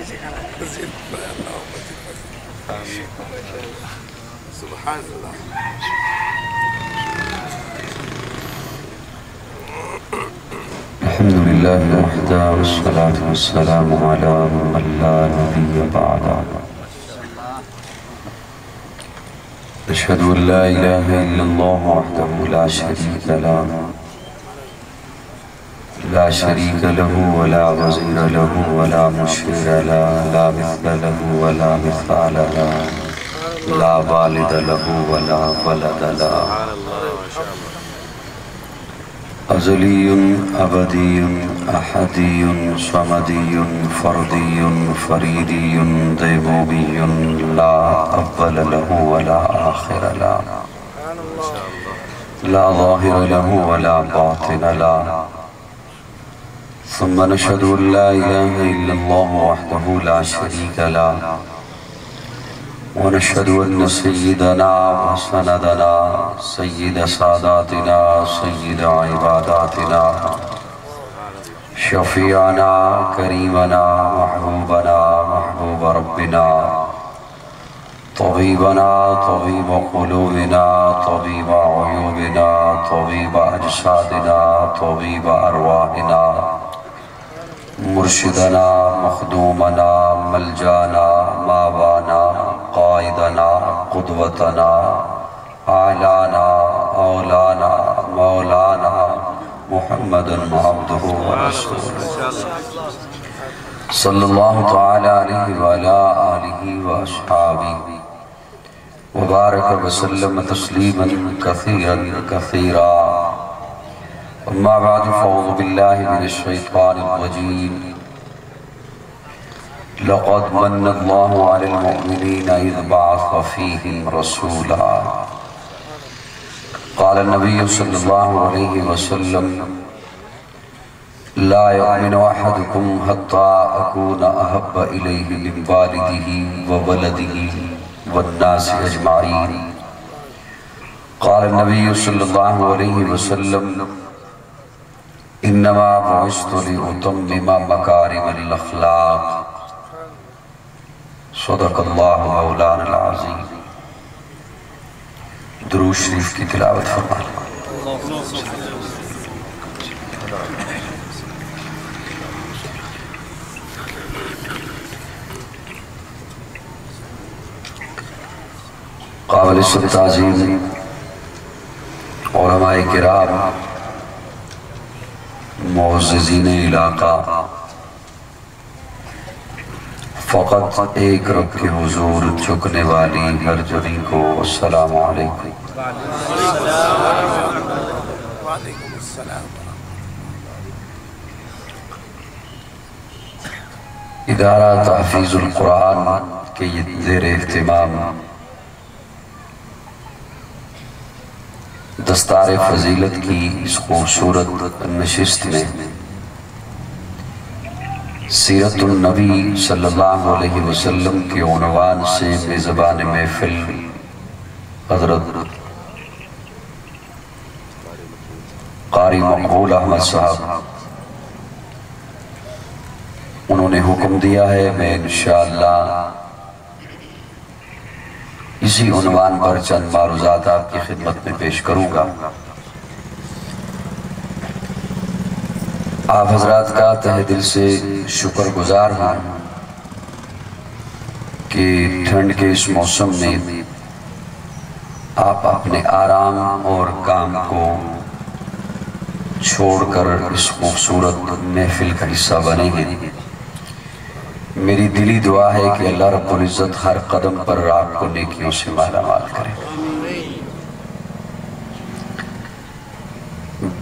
अल्हम्दुलिल्लाह वहदा वस्सलातु वस्सलामु अला मन ला नबिय्य बअदा। अशहदु अन ला इलाहा इल्लल्लाह वहदहु ला शरीका लहु वला वज़ीर लहु वला मुशीर लहु ला मिस्ल लहु वला मिसाल लहु ला वालिद लहु वला वलद लहु। अज़लियुन अबदियुन अहदियुन समदियुन फर्दियुन फरीदियुन दैवूबियुन ला अव्वल लहु वला आखिर लहु ला ज़ाहिर लहु वला बातिन लहु। सुम्मा नशहदु अन ला इलाहा इल्लल्लाह वहदहु ला शरीका लहु व नशहदु अन्न सय्यिदना व सनदना सय्यिद सादातिना सय्यिद इबादातिना शफीअना करीमना महबूबना महबूब रब्बिना तबीबना तबीब क़ुलूबिना तबीब अयूबिना तबीब अजसादिना तबीब अरवाहिना मुर्शिदना मखदूमना मलजाना मावाना कायदना कुदवतना आलाना औलाना मौलाना मुहम्मदुन अब्दुहु व रसूलुहु सल्लल्लाहु तआला अलैहि व अला आलिहि व अस्हाबिहि व बारक व सल्लम तस्लीमन कसीरन कसीरा। अम्मा बाद फ़अऊज़ु बिल्लाहि मिनश शैतानिर रजीम। लक़द मन्नल्लाहु अलल मुअमिनीना इज़ बअअस फ़ीहिम रसूला। क़ाल नबी सल्लल्लाहु अलैहि वसल्लम ला युमिनु अहदुकुम हत्ता अकूना अहब्ब इलैहि मिन वालिदिही व वलदिही वन्नासि अजमाईन। क़ाल नबी सल्लल्लाहु अलैहि वसल्लम इन्नमा बुइस्तु लिउतम्मिमा मकारिमल अख़लाक़। सदक़ल्लाहु मौलाना अज़ीम। दुरूद शरीफ की तिलावत फरमाएं। काबिल ताज़ीम उलमाए किराम मुअज़्ज़िज़ीन इलाका फ़क़त एक रब के हुज़ूर झुकने वाली हर जनी को अस्सलामु अलैकुम। इदारा तहफ़ीज़ुल कुरान के ये ज़ेर एहतिमाम दस्तार फजीलत की इस खूबसूरत नशिस्त में सीरतुन नबी सल्लल्लाहु अलैहि वसल्लम के उन्वान से मेज़बान महफ़िल हज़रत क़ारी मक़बूल अहमद साहब, उन्होंने हुक्म दिया है मैं इंशाअल्लाह इसी उन्वान पर चंद मारूज़ात आपकी खिदमत में पेश करूँगा। आप हजरात का तहे दिल से शुक्रगुजार हूँ कि ठंड के इस मौसम में आप अपने आराम और काम को छोड़कर इस खूबसूरत महफिल का हिस्सा बने हैं। मेरी दिली दुआ है कि अल्लाह रब्बुल इज़्ज़त हर कदम पर आपको नेकियों से मालामाल करे।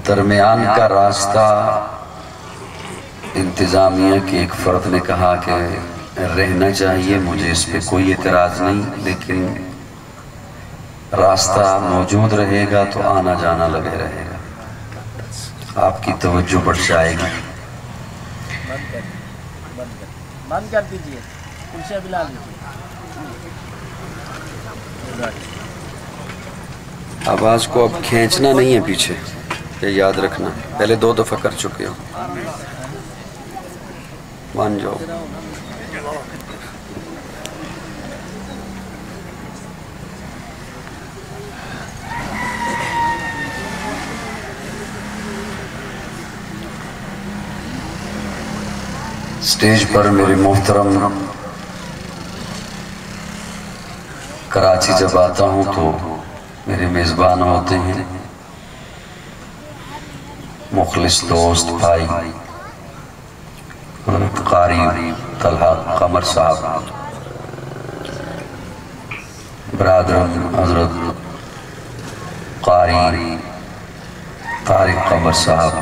दरमियान का रास्ता इंतज़ामिया के एक फ़र्द ने कहा कि रहना चाहिए, मुझे इस पे कोई एतराज़ नहीं, लेकिन रास्ता मौजूद रहेगा तो आना जाना लगे रहेगा, आपकी तवज्जो बढ़ जाएगी। बंद कर दीजिए, कुर्सियाँ भी ला लीजिए। आवाज़ को अब खींचना नहीं है पीछे, ये याद रखना, पहले 2 दफ़ा कर चुके हो, मान जाओ। स्टेज पर मेरे मोहतरम, कराची जब आता हूँ तो मेरे मेज़बान होते हैं मुखलिस दोस्त भाई कारी तलहा कमर साहब, बरादरन हजरत कारी तारिक कमर साहब,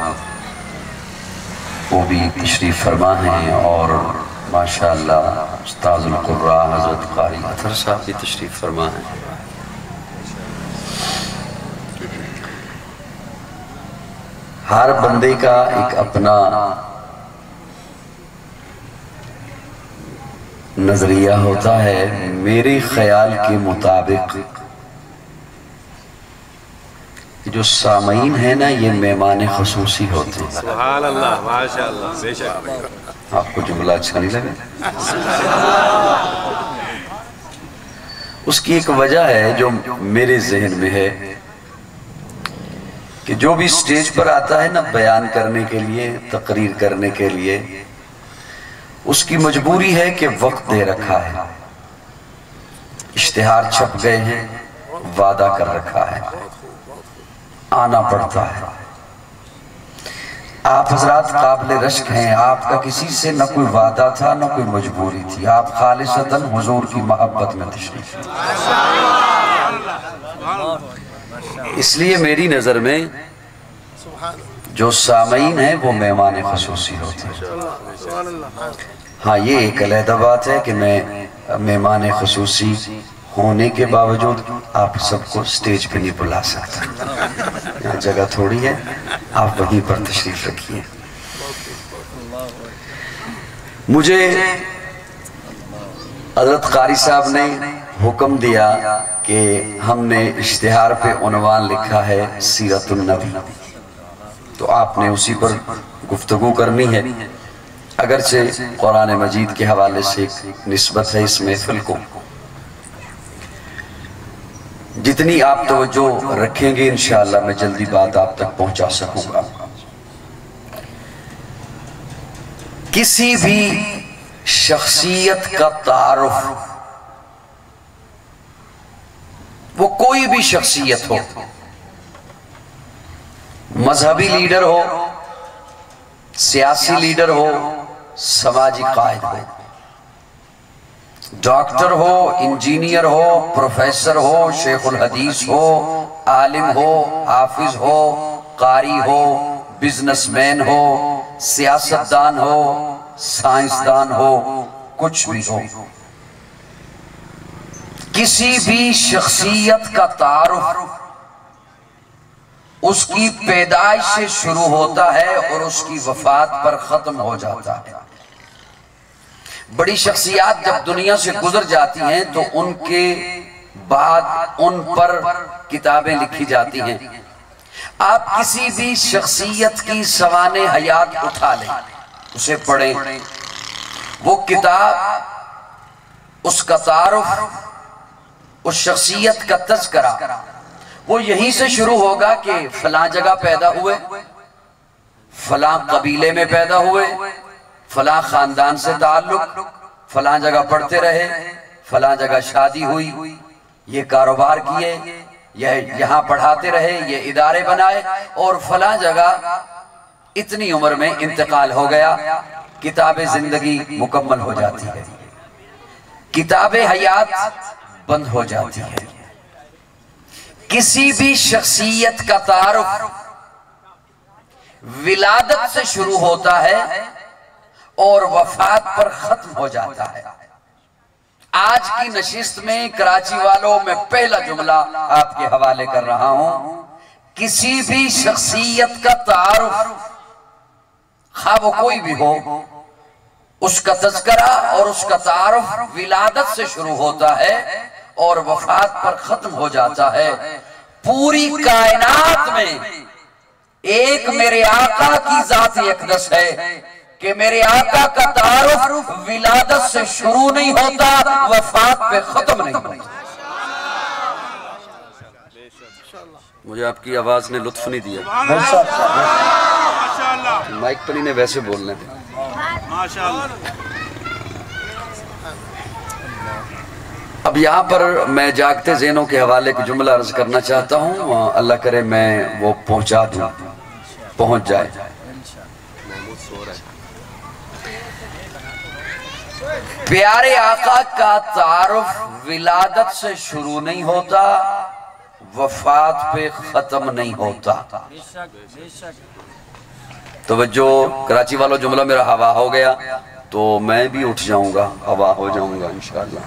वो भी तशरीफ़ फरमा हैं, और माशाअल्लाह उस्ताज़ुल कुर्रा हज़रत कारी अतर साहब भी तशरीफ़ फरमा हैं। हर बंदे का एक अपना नज़रिया होता है। मेरे ख्याल के मुताबिक जो सामीन है ना, ये मेहमान ख़ुसूसी होते हैं। सुभान अल्लाह, माशाअल्लाह, बेशक। आपको जुमला अच्छा नहीं लगा? उसकी एक वजह है जो मेरे जहन में है कि जो भी स्टेज पर आता है ना बयान करने के लिए, तकरीर करने के लिए, उसकी मजबूरी है कि वक्त दे रखा है, इश्तिहार छप गए हैं, वादा कर रखा है, आना पड़ता है। आप हजरात काबिल रश्क हैं, आपका किसी से न कोई वादा था न कोई मजबूरी थी, आप खालिसतन हुजूर की मोहब्बत में तशरीफ। इसलिए मेरी नजर में जो सामीन है वो मेहमान ख़ुसूसी होते हैं। हाँ, ये एक अलहदा बात है कि मैं मेहमान ख़ुसूसी होने के बावजूद आप सबको स्टेज पे नहीं बुला सकता, यहाँ जगह थोड़ी है, आप वहीं पर तशरीफ रखिए। मुझे हज़रत कारी साहब ने हुक्म दिया कि हमने इश्तिहार पे उन्वान लिखा है सीरतुन नबी, तो आपने उसी पर गुफ्तगू करनी है। अगरचे कुरान मजीद के हवाले से एक निस्बत है इस महफिल को, जितनी आप तवज्जो रखेंगे इंशाअल्लाह मैं जल्दी बात आप तक पहुंचा सकूंगा। किसी भी शख्सियत का तारुफ, वो कोई भी शख्सियत हो, मजहबी लीडर हो, सियासी लीडर हो, समाजी कायद हो, डॉक्टर हो, इंजीनियर हो, प्रोफेसर हो, शेखुल हदीस हो, आलिम हो, हाफिज हो, कारी हो, बिजनेसमैन हो, सियासतदान हो, साइंसदान हो, कुछ भी हो, किसी भी शख्सियत का तारुफ उसकी पैदाइश से शुरू होता है और उसकी वफात पर खत्म हो जाता है। बड़ी शख्सियात जब दुनिया से गुजर जाती हैं तो उनके बाद उन पर किताबें लिखी जाती हैं। आप किसी भी शख्सियत की सवाने हयात उठा लें, उसे पढ़ें, वो किताब, उसका तारुफ, उस शख्सियत का तज़किरा वो यहीं से शुरू होगा कि फलां जगह पैदा हुए, फलां कबीले में पैदा हुए, फलां खानदान से ताल्लुक, फलां जगह पढ़ते रहे, फलां जगह शादी हुई, ये कारोबार किए, ये यहाँ पढ़ाते रहे, ये इदारे बनाए, और फलां जगह इतनी उम्र में इंतकाल हो गया। किताब जिंदगी मुकम्मल हो जाती है, किताब हयात बंद हो जाती है। किसी भी शख्सियत का तारुफ विलादत से शुरू होता है और वफात पर खत्म हो जाता है। आज की नशिस्त में कराची वालों में पहला जुमला आपके हवाले कर रहा हूं, किसी भी शख्सियत का तारुफ, खा वो कोई भी हो, उसका तज़किरा और उसका तारुफ विलादत से शुरू होता है और वफात पर खत्म हो जाता है। पूरी कायनात में एक मेरे आका की ज़ात अक़दस है कि मेरे आका का तारुफ विलादत से शुरू नहीं होता, वफात पे खत्म नहीं होता। मुझे आपकी आवाज ने लुत्फ नहीं दिया, माइक पर इन्हें वैसे बोलने थे। अब यहाँ पर मैं जागते ज़हनों के हवाले एक जुमला अर्ज करना चाहता हूँ, अल्लाह करे मैं वो पहुँचा दूँ, पहुँच जाए। प्यारे आका का तारुफ विलादत से शुरू नहीं होता, वफात पे खत्म नहीं होता। तो जो कराची वालों जुमला मेरा हवा हो गया तो मैं भी उठ जाऊंगा, हवा हो जाऊंगा इंशाअल्लाह।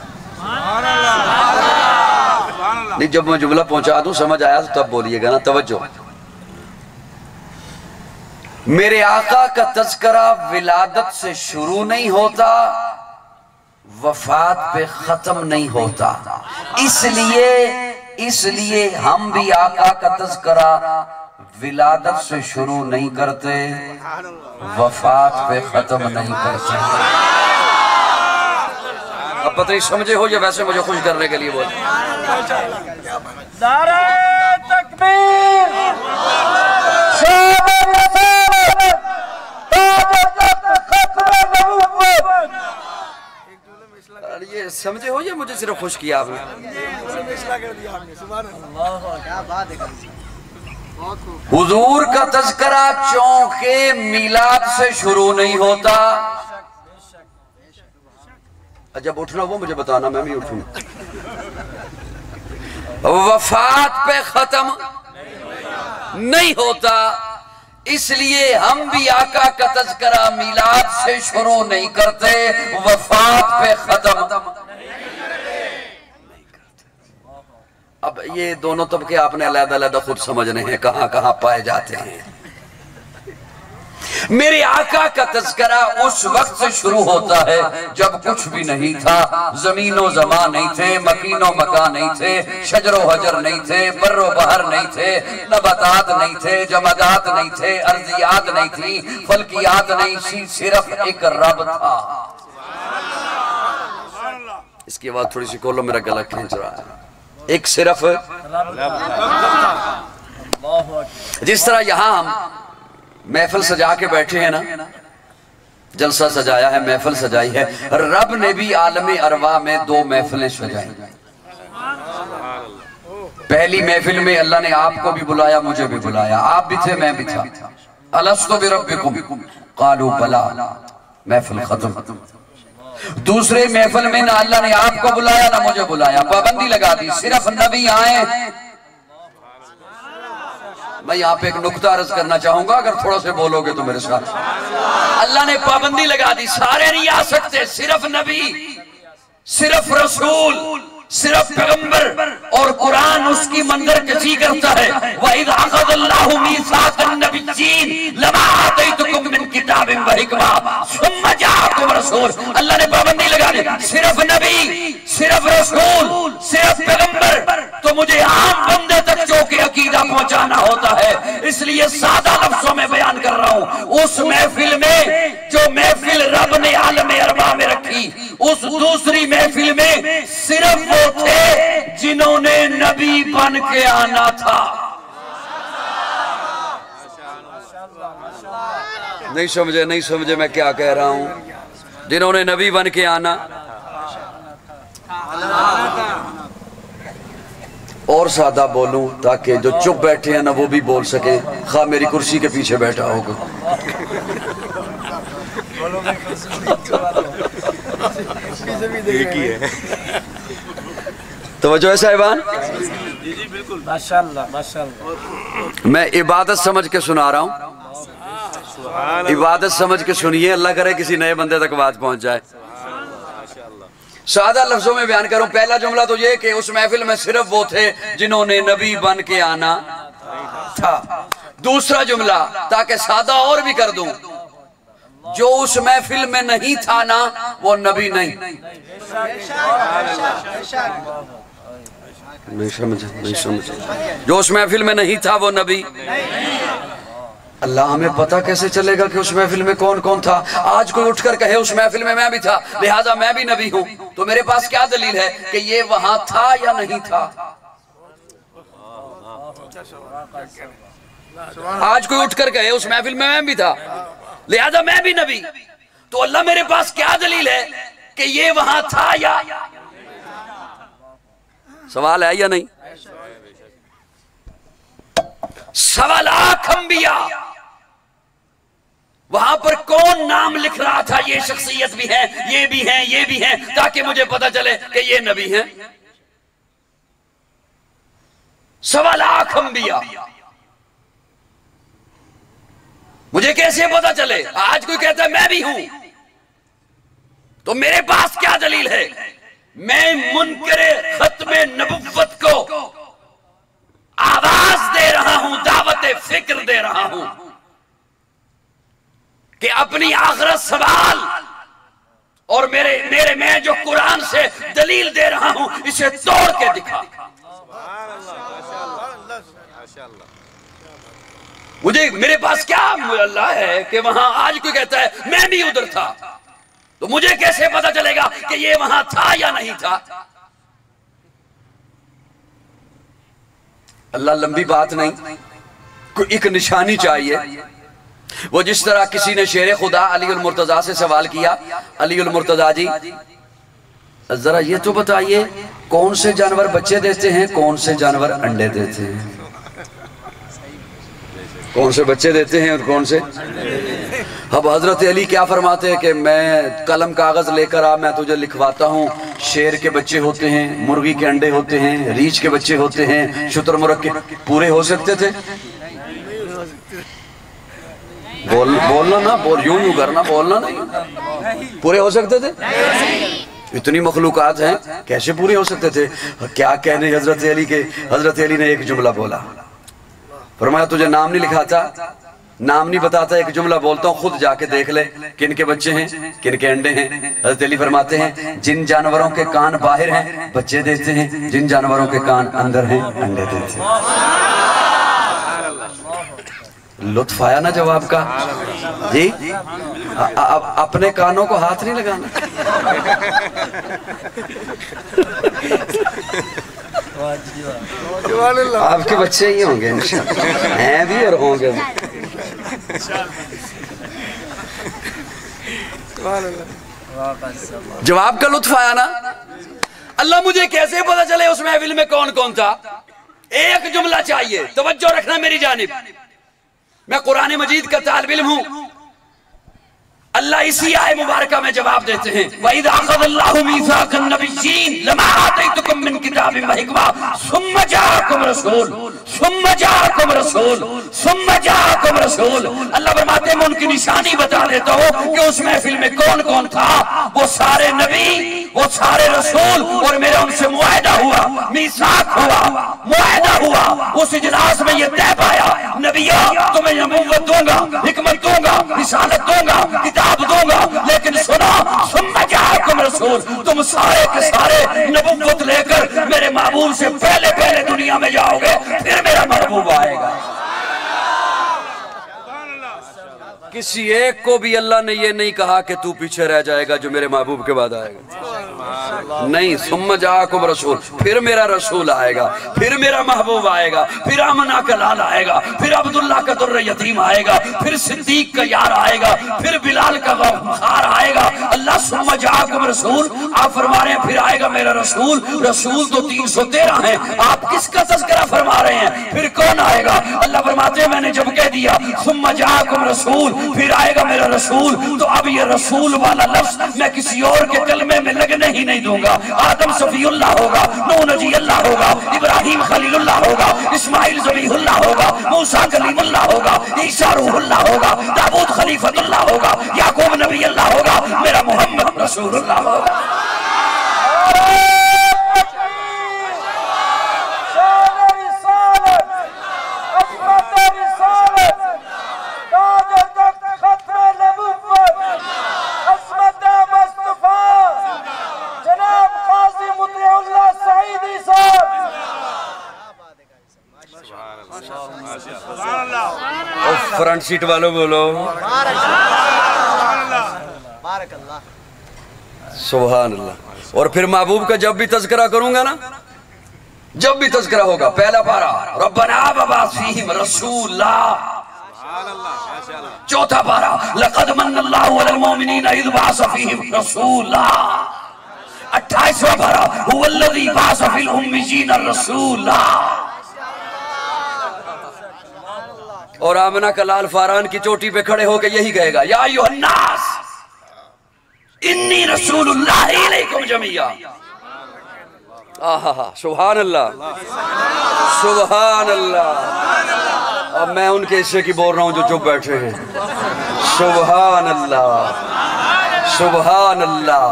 नहीं, जब मैं जुमला पहुंचा दूं समझ आया तो तब बोलिएगा ना। तवज्जो, मेरे आका का तज़किरा विलादत से शुरू नहीं होता, वफात पे खत्म नहीं होता। इसलिए हम भी आका का तज़किरा विलादत से शुरू नहीं करते, वफात पे खत्म नहीं करते। अब पता नहीं समझे हो या वैसे मुझे खुश करने के लिए बोल। नारे तकबीर, ये समझे हो या मुझे सिर्फ खुश किया आपने? हुजूर का तज़किरा चौके मिलाद से शुरू नहीं होता। जब उठना वो मुझे बताना, मैं भी उठूं। वफात पे खत्म नहीं होता, इसलिए हम भी आका का तज़किरा मिलाद से शुरू नहीं करते, वफात पे खत्म। अब ये दोनों तबके आपने अलग-अलग खुद समझने हैं, कहां कहां पाए जाते हैं। मेरे आका का तज़किरा उस वक्त से शुरू होता है जब कुछ भी नहीं था, जमीनो जमा नहीं थे, मकीनो मका नहीं थे, शजरो हजर नहीं थे, बर्रो बहर नहीं थे, नबातात नहीं थे, जमादात नहीं थे, अर्जियात नहीं थी, फल्कियात नहीं थी, सिर्फ एक रब था। इसकी आवाज थोड़ी सी खोलो, मेरा गला खींच रहा है। एक सिर्फ जिस तरह यहां हम महफिल सजा के बैठे हैं ना, जलसा सजाया है, महफिल सजाई है, रब ने भी आलमे अरवा में दो महफिलें सजाई। पहली महफिल में अल्लाह ने आपको भी बुलाया, मुझे भी बुलाया, आप भी थे, मैं भी था। अलस्तु बिरब्बिकुम क़ालू बला, महफिल खत्म। दूसरे महफिल में ना अल्लाह ने आपको बुलाया ना मुझे बुलाया, पाबंदी लगा दी, सिर्फ नबी आए। मैं यहाँ पे एक नुक्ता अर्ज करना चाहूंगा, अगर थोड़ा से बोलोगे तो मेरे साथ। अल्लाह ने पाबंदी लगा दी, सारे नहीं आ सकते, सिर्फ नबी, सिर्फ रसूल, सिर्फ पैगंबर, और कुरान उसकी मंजर कशी करता है। वइज़ अख़ज़ल्लाहु मीसाक़न नबिय्यीन लमा आतैतुकुम मिन किताबिन व हिकमा सुम्मा जाअकुम रसूल। अल्लाह ने पाबंदी लगा दी, सिर्फ नबी, सिर्फ रसूल, सिर्फ पैगंबर। तो मुझे आम बंदे तक जो के अकीदा पहुंचाना होता है, इसलिए सादा लफ्जों में बयान कर रहा हूं। उस महफिल में जो महफिल रब ने आलमे अरबा में रखी, उस दूसरी महफिल में सिर्फ वो थे जिन्होंने नबी बन के आना था। नहीं समझे मैं क्या कह रहा हूं? जिन्होंने नबी बन के आना। और सादा बोलूं ताकि जो चुप बैठे हैं ना वो भी बोल सके, खा मेरी कुर्सी के पीछे बैठा होगा। तवज्जो है साहिबान? जी जी बिल्कुल, माशाअल्लाह माशाअल्लाह। मैं इबादत समझ के सुना रहा हूँ, इबादत समझ के सुनिए, अल्लाह करे किसी नए बंदे तक बात पहुंच जाए। सादा लफ्जों में बयान करूं, पहला जुमला तो ये कि उस महफिल में सिर्फ वो थे जिन्होंने नबी बन के आना था। दूसरा जुमला ताकि सादा और भी कर दूं, जो उस महफिल में नहीं था ना वो नबी नहीं। नहीं समझे। जो उस महफिल में नहीं था वो नबी। अल्लाह हमें पता कैसे चलेगा कि उस महफिल में कौन कौन था? आज कोई उठकर कहे उस महफिल में मैं भी था, लिहाजा मैं भी नबी हूं, तो मेरे पास क्या दलील है कि ये वहां था या नहीं था? आज कोई उठकर कहे उस महफिल में मैं भी था, लिहाजा मैं भी नबी, तो अल्लाह मेरे पास क्या दलील है कि ये वहां था या? सवाल है या नहीं? सवा लाख अंबिया, वहां पर कौन नाम लिख रहा था? ये शख्सियत भी है, ये भी है, ये भी है, ताकि मुझे पता चले कि ये नबी हैं। सवा लाख अंबिया, मुझे कैसे पता चले? आज कोई कहता है मैं भी हूं, तो मेरे पास क्या दलील है? मैं मुनकरे खत्मे नबुव्वत को आवाज दे रहा हूं, दावत फिक्र दे रहा हूं कि अपनी आखिरत सवाल, और मेरे मैं जो कुरान से दलील दे रहा हूं इसे तोड़ के दिखा। मुझे मेरे पास क्या अल्लाह है कि वहां आज कोई कहता है मैं भी उधर था, तो मुझे कैसे पता चलेगा कि ये वहां था या नहीं था? अल्लाह लंबी बात नहीं, कोई एक निशानी चाहिए। वो जिस तरह किसी ने शेर खुदा अली उल मुर्तजा से सवाल किया, अली उल मुर्तजा जी जरा ये तो बताइए कौन से जानवर बच्चे देते हैं, कौन से जानवर अंडे देते हैं? कौन से बच्चे देते हैं और कौन से? अब हजरत अली क्या फरमाते हैं कि मैं कलम कागज लेकर आ, मैं तुझे लिखवाता हूँ। शेर के बच्चे होते हैं, मुर्गी के अंडे होते हैं, रीछ के बच्चे होते हैं, शुतुरमुर्ग के। पूरे हो सकते थे? बोलना ना, यूं करना, बोलना नहीं। पूरे हो सकते थे? इतनी मखलूकात हैं, कैसे पूरे हो सकते थे? क्या कहने हजरत अली के। हजरत अली ने एक जुमला बोला, फरमाया तुझे नाम नहीं लिखाता, नाम नहीं बताता, एक जुमला बोलता हूँ, खुद जाके देख ले किन के बच्चे हैं, किन के अंडे हैं। हज़रत अली फरमाते हैं जिन जानवरों के कान बाहर हैं बच्चे देते हैं, जिन जानवरों के कान अंदर हैं अंडे देते हैं। लुत्फ आया ना जवाब का जी? अपने कानों को हाथ नहीं लगाना। आपके बच्चे ही होंगे, हैं भी और होंगे भी। जवाब का लुत्फ आया ना? अल्लाह मुझे कैसे पता चले उस महफिल में कौन कौन था? एक जुमला चाहिए, तवज्जो रखना मेरी जानिब। मैं कुरान मजीद का तालिब इल्म हूं। अल्लाह इसी आय मुबारका में जवाब देते हैं, वइज़ अख़ज़ल्लाहु मीसाक़न नबिय्यीन लमा आतैतुकुम मिन किताबिन व हिकमा सुम्मा जाअकुम रसूल सुम्मा जाअकुम रसूल सुम्मा जाअकुम रसूल। अल्लाह फरमाते हैं मैं उनकी निशानी बता देता हूं कि उस महफिल में कौन कौन था। वो सारे नबी, वो सारे रसूल, और मेरा उनसे मुआहदा हुआ, मीसाक हुआ, मुआहदा हुआ। उस इजलास में ये तय पाया, नबियों तुम्हें नबूवत दूंगा, हिकमत दूंगा, रिसालत दूंगा, किताब दूंगा, लेकिन सुनो सुम्मा जाअकुम रसूल, तुम सारे के सारे नबूवत लेकर मेरे महबूब से पहले पहले दुनिया में जाओगे, फिर मेरा महबूब आएगा। किसी एक को भी अल्लाह ने ये नहीं कहा कि तू पीछे रह जाएगा जो मेरे महबूब के बाद आएगा। नहीं, सुम्मा जाअकुम रसूल, फिर मेरा रसूल आएगा, फिर मेरा महबूब आएगा, फिर आमना का लाल आएगा, फिर अब्दुल्ला का दुर्र यतीम आएगा, फिर सिद्दीक का यार आएगा, फिर बिलाल का गमखार आएगा। अल्लाह सुम्मा जाअकुम रसूल, आप फरमा रहे हैं फिर आएगा मेरा रसूल। रसूल तो 313 है, आप किसका तज़किरा फरमा रहे हैं? फिर कौन आएगा? अल्लाह फरमाते हैं मैंने जब कह दिया सुम्मा जाअकुम रसूल, फिर आएगा मेरा रसूल, तो अब ये रसूल वाला लफ्ज मैं किसी और के कलमे में लगने ही नहीं दूंगा। आदम सफीउल्लाह होगा, नूह नजीउल्लाह होगा, इब्राहिम खलीलुल्लाह होगा, इस्माइल ज़बीहुल्लाह होगा, मूसा कलीमुल्लाह होगा, ईसा रूहुल्लाह होगा, दाऊद खलीफतुल्लाह होगा, याकूब नबीउल्लाह होगा, मेरा मोहम्मद रसूलुल्लाह होगा। फ्रंट सीट वालों बोलो सुभान अल्लाह। और फिर महबूब का जब भी तज़किरा करूंगा ना, जब भी तज़किरा होगा, पहला पारा रब्बना वबाअस फीहिम रसूला, चौथा पारा लक़द मन्नल्लाहु अलल मुमिनीना इज़ बअस फीहिम रसूला, 28वां पारा हुवल्लज़ी बअस फिल उम्मिय्यीना रसूला। और आमना का लाल फारान की चोटी पे खड़े होकर यही कहेगा, या अय्युहन्नास इन्नी रसूलुल्लाहि इलैकुम जमीआ। आहा, सुभान अल्लाह, सुभान अल्लाह। अब मैं उनके हिस्से की बोल रहा हूं जो चुप बैठे हैं। सुभान अल्लाह, सुभान अल्लाह।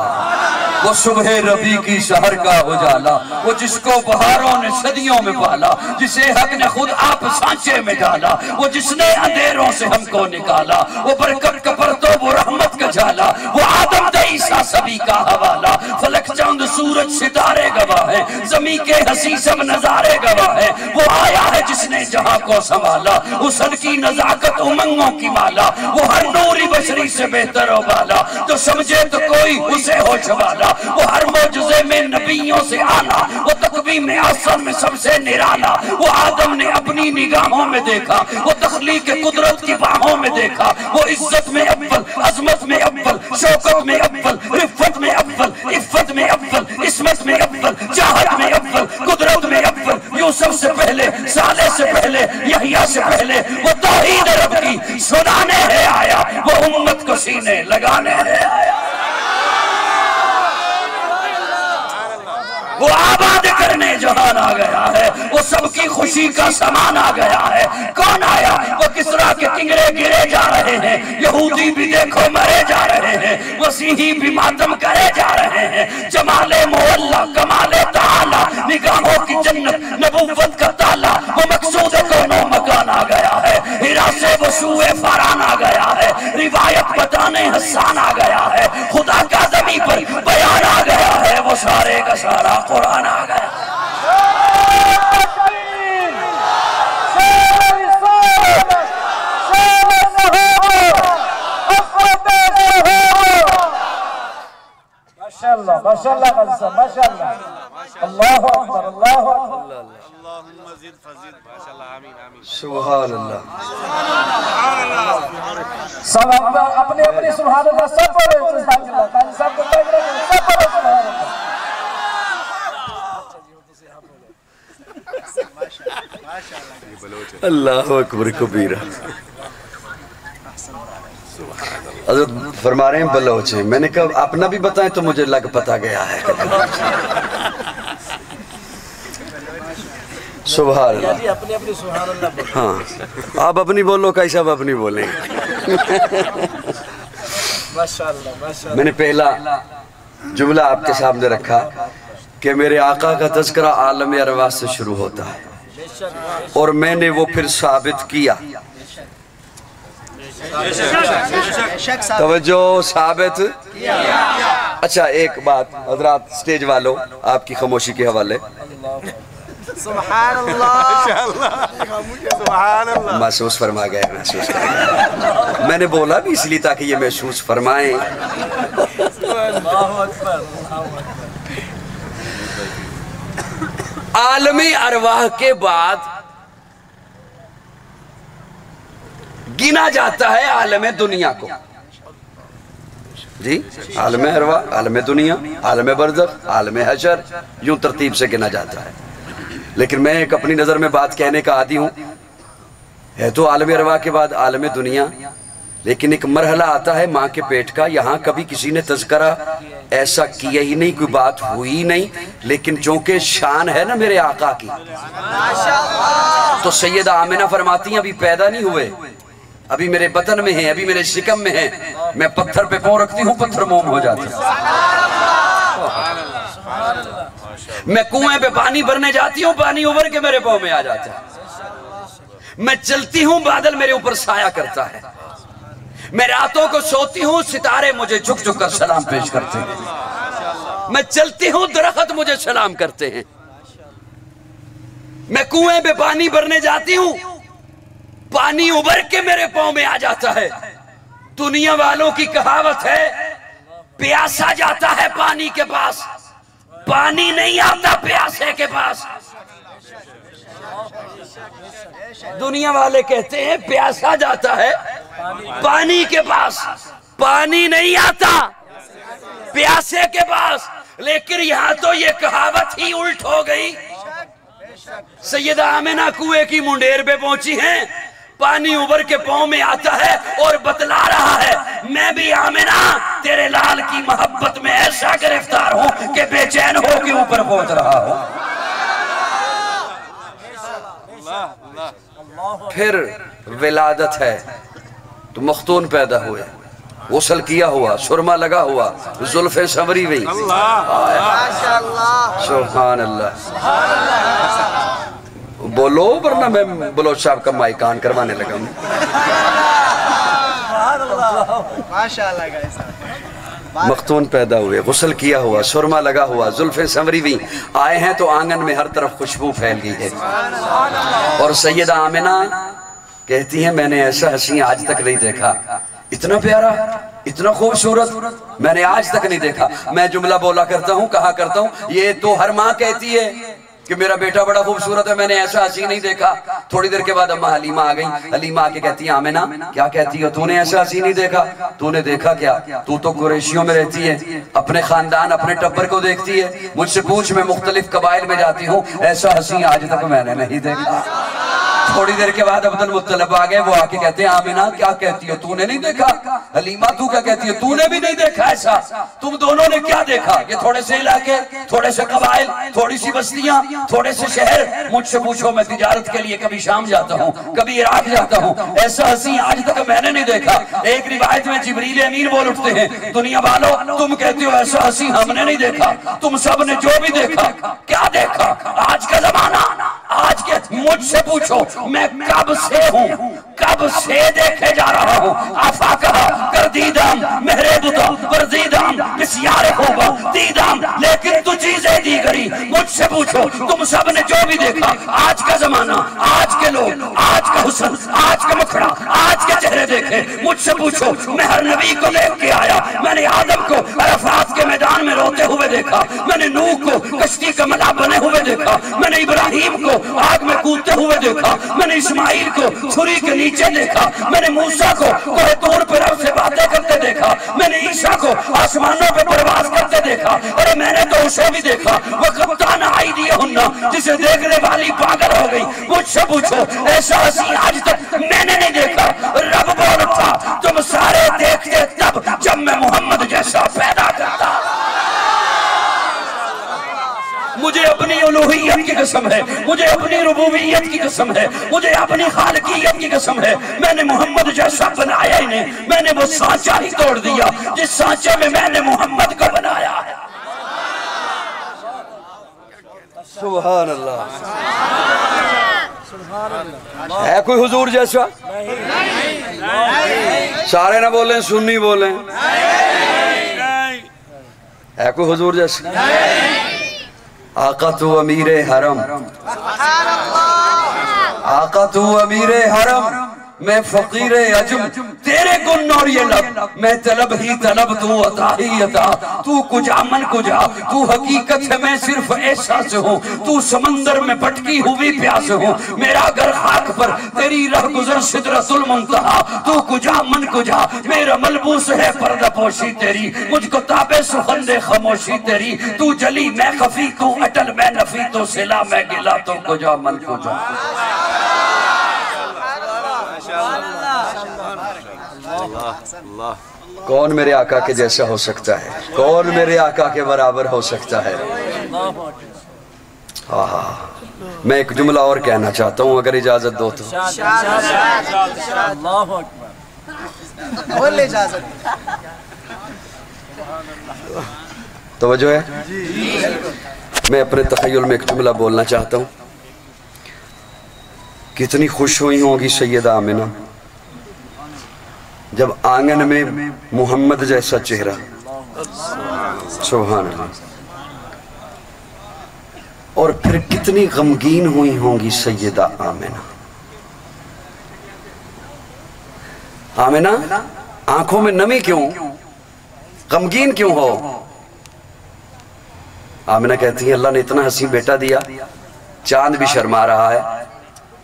वो सुबह रबी की शहर का उजाला, वो जिसको बहारों ने सदियों में पाला, जिसे हक ने खुद आप सांचे में डाला, वो जिसने अंधेरों से हमको निकाला, वो बरकत का परतो, वो रहमत का झाला, वो आदम दे ईसा सभी का हवाला। फलक चांद सूरज सितारे गवाह है, जमी के हसी सब नजारे गवाह है। वो आया है जिसने जहां को संभाला, हुस्न की नजाकत उमंगों की माला, वो हर नूरी बशरी से बेहतर वाला, जो समझे तो कोई उसे हो छवाला। वो हर मौजूज़े में नबियों से आला, वो तकवीम में आसम में सबसे निराला। वो आदम ने अपनी निगाहों में देखा, वो तख्लीक कुदरत की बाहों में देखा। वो इज्जत में अव्वल, अजमत में अव्वल, शौकत में अव्वल, रिफ़त में अव्वल, इफ़्फ़त में अव्वल, इस्मत में अव्वल, चाहत में अव्वल, कुदरत में अव्वल। यूसुफ से पहले, सालेह से पहले, यहया से पहले, वो तौहीद रब की सुनाने है आया, वो उम्मत को सीने लगाने है आया। वो आबाद करने जहान आ गया है, वो सबकी खुशी का सामान आ गया है। कौन आया? वो किसरा के किंगरे गिरे जा रहे हैं, यहूदी भी देखो मरे जा रहे हैं, मसीही भी मातम करे जा रहे हैं। जमाले मोहल्ला कमाले ताला, निगाहों की जन्नत नबूवत का ताला, वो मकसूद कोनो मकान आ गया है। हिरा से वो सूए फरान आ गया है, रिवायत बताने हसान आ गया है। खुदा का ज़मीं पर बयान आ गया है, वो सारे का सारा कुरान आ गया। माशाअल्लाह, माशाअल्लाह, माशाअल्लाह, अल्लाहु अकबर, अल्लाहु अकबर। अल्लाहुम्मा ज़िद फज़िद, माशाअल्लाह, आमीन आमीन। सुभान अल्लाह। सब अपने अपने सुभान अल्लाह सब बोले, सुभान अल्लाह, ताकि सबको सब बोले सुभान अल्लाह। अल्लाहु अकबर कबीरा। हज़रत फरमा रहे हैं बलोच है। मैंने कहा अपना भी बताएं तो मुझे लग पता गया है। सुभान अल्लाह। अपने अपने सुभान अल्लाह। हाँ, आप अपनी बोलो, कैसा आप अपनी बोलें। माशाअल्लाह, माशाअल्लाह। मैंने पहला जुमला आपके सामने रखा कि मेरे आका का तज़किरा आलम अरवाह से शुरू होता है, और मैंने वो फिर साबित किया। तवज्जो, साबित। अच्छा, एक बात हजरात, स्टेज वालों, आपकी खामोशी के हवाले। सुभान अल्लाह, महसूस फरमा गए, महसूस कर गए। मैंने बोला भी इसलिए ताकि ये महसूस फरमाएं। आलमी अरवाह के बाद गिना जाता है आलम दुनिया को। जी, आलम अरवाह, आलम दुनिया, आलम बरज़ख, आलम हशर, यूं तरतीब से गिना जाता है। लेकिन मैं एक अपनी नज़र में बात कहने का आदी हूँ, है तो आलम अरवाह के बाद आलम दुनिया, लेकिन एक मरहला आता है माँ के पेट का। यहाँ कभी किसी ने तज़किरा ऐसा किया ही नहीं, कोई बात हुई नहीं, लेकिन चूंकि शान है ना मेरे आका की, तो सैयदा आमिना फरमाती हैं अभी पैदा नहीं हुए, अभी मेरे बतन में है, अभी मेरे शिकम में है, मैं पत्थर पे पाँव रखती हूँ, पत्थर मोम हो जाता है। मैं कुएं पे पानी भरने जाती हूँ, पानी उभर के मेरे पाँव में आ जाता है। मैं चलती हूँ, बादल मेरे ऊपर साया करता है। मैं रातों को सोती हूँ, सितारे मुझे झुक झुक कर सलाम पेश करते हैं। मैं चलती हूँ, दरख्त मुझे सलाम करते हैं। मैं कुएं पे पानी भरने जाती हूँ, पानी उबर के मेरे पांव में आ जाता है। दुनिया वालों की कहावत है, प्यासा जाता है पानी के पास, पानी नहीं आता प्यासे के पास। दुनिया वाले कहते हैं प्यासा जाता है पानी के पास, पानी नहीं आता प्यासे के पास। लेकिन यहां तो ये कहावत ही उल्ट हो गई। सैयदा आमिना कुएं की मुंडेर पे पहुंची हैं, पानी उबर के पांव में आता है और बतला रहा है, मैं भी आमिना तेरे लाल की मोहब्बत में ऐसा गिरफ्तार हूं कि बेचैन हो के ऊपर पहुंच रहा हूं। फिर विलादत है तो मख्तून पैदा हुए, गुस्ल किया हुआ, सुरमा लगा हुआ, जुल्फे संवरी हुई। सुभान अल्लाह। बोलो वरना मैं बलोच साहब का माइक ऑन करवाने लगा। मख्तून पैदा हुए, गुस्ल किया हुआ, सुरमा लगा हुआ, जुल्फे संवरी हुई। आए हैं तो आंगन में हर तरफ खुशबू फैल गई है। और सैयदा आमिना कहती है, मैंने ऐसा हसीन आज तक नहीं देखा, इतना प्यारा, इतना खूबसूरत मैंने आज तक नहीं देखा। मैं जुमला बोला करता हूँ, कहा करता हूँ, ये तो हर माँ कहती है कि मेरा बेटा बड़ा खूबसूरत है, मैंने ऐसा हसीन नहीं देखा। थोड़ी देर के बाद अम्मा हलीमा आ गई। हलीमा आके कहती है, आमिना क्या कहती हो, तूने ऐसा हसीन नहीं देखा? तूने देखा क्या? तू तो कुरैशियों में रहती है, अपने खानदान अपने टब्बर को देखती है। मुझसे पूछ, मैं मुख्तलिफ कबाइल में जाती हूँ, ऐसा हसीन आज तक मैंने नहीं देखा। थोड़ी देर के बाद अब्दुल मुत्तलिब आ गए। वो आके कहते हैं, आमिना क्या कहती हो, तूने नहीं देखा? हलीमा तू क्या कहती है, तूने भी नहीं देखा ऐसा? तुम दोनों ने क्या देखा? ये थोड़े से इलाके, थोड़े से कबाइल, थोड़ी सी बस्तियां, थोड़े से शहर। मुझसे पूछो, मैं तिजारत के लिए कभी शाम जाता हूँ, कभी इराक जाता हूँ, ऐसा हसीन आज तक मैंने नहीं देखा। एक रिवायत में जिब्रील अमीन बोल उठते हैं, दुनिया वालों तुम कहते हो ऐसा हसीन हमने नहीं देखा, तुम सब ने जो भी देखा, क्या देखा? आज का जमाना, आज के, मुझसे पूछो मैं कब से हूँ, कब से देखे जा रहा हूँ। आफा कहा कर दीदाम मेरे बुता वर्दीदाम बिस्यारे होगा दीदाम, लेकिन तू चीजें दी गई। मुझसे पूछो तुम सब ने जो भी देखा, आज का जमाना, आज के लोग, आज का हुस्न, आज का मुखड़ा, आज के चेहरे देखे। मुझसे पूछो मैं हर नबी को देख के आया। मैंने आदम को अरफात के मैदान में रोते हुए देखा, मैंने नूह को कश्ती का मलाह बने हुए देखा, मैंने इब्राहिम को आग में कूदते हुए देखा, मैंने इस्माइल को छुरी के नीचे देखा, मैंने मूसा को कोहे तूर पर रब से बातें करते देखा, मैंने ईसा को आसमानों पे परवाज करते देखा। अरे मैंने तो उसे भी देखा, वो कप्तान आई दिए हुन्ना, जिसे देखने वाली पागल हो गई। मुझसे पूछो ऐसा हसीन आज तक मैंने नहीं देखा। रब बोल उठा, तुम सारे देखते तब जब मैं मोहम्मद जैसा पैदा करता। मुझे अपनी उलूहियत की कसम है, मुझे अपनी रुबूबियत की कसम है, मुझे अपनी खालिकियत की कसम है, मैंने मोहम्मद जैसा बनाया ही नहीं, मैंने वो सांचा ही तोड़ दिया जिस सांचे में मैंने मोहम्मद को बनाया है। सुभान अल्लाह। है कोई हुजूर जैसा? सारे ना बोलें, सुन्नी बोलें। है कोई हुजूर जैसा? आका तू अमीरे हरम, आका तू अमीरे हरम, मैं फकीरे अजम, तेरे गुण और ये लब, मैं तलब ही तलब, तू अता ही अता। तू कुजा मन कुजा, तू हकीकत है, मैं सिर्फ एहसास हूँ, तू समंदर में भटकी हुई प्यास हूँ, मेरा घर खाक पर, तेरी राह गुजर सिदरतुल मुंतहा। तू कुजा मन कुजा, मेरा मलबूस है पर्दा पोशी तेरी, मुझको ताबे सुखंदे खामोशी तेरी। तू जली मैं खफी, तू अटल मैं नफी, तो सिला मैं गिला, तो कुजा मन कुजा। कौन मेरे आका के जैसा हो सकता है? कौन मेरे आका के बराबर हो सकता है? मैं एक जुमला और कहना चाहता हूँ, अगर इजाजत दो तो। तवज्जो है? मैं अपने तखय्युल में एक जुमला बोलना चाहता हूँ। कितनी खुश हुई होगी सैयदा आमिना जब आंगन में मोहम्मद जैसा चेहरा। सुभान अल्लाह। और फिर कितनी गमगीन हुई होंगी सैयदा आमिना आमिना आंखों में नमी क्यों, गमगीन क्यों हो? आमिना कहती है अल्लाह ने इतना हसीन बेटा दिया, चांद भी शर्मा रहा है,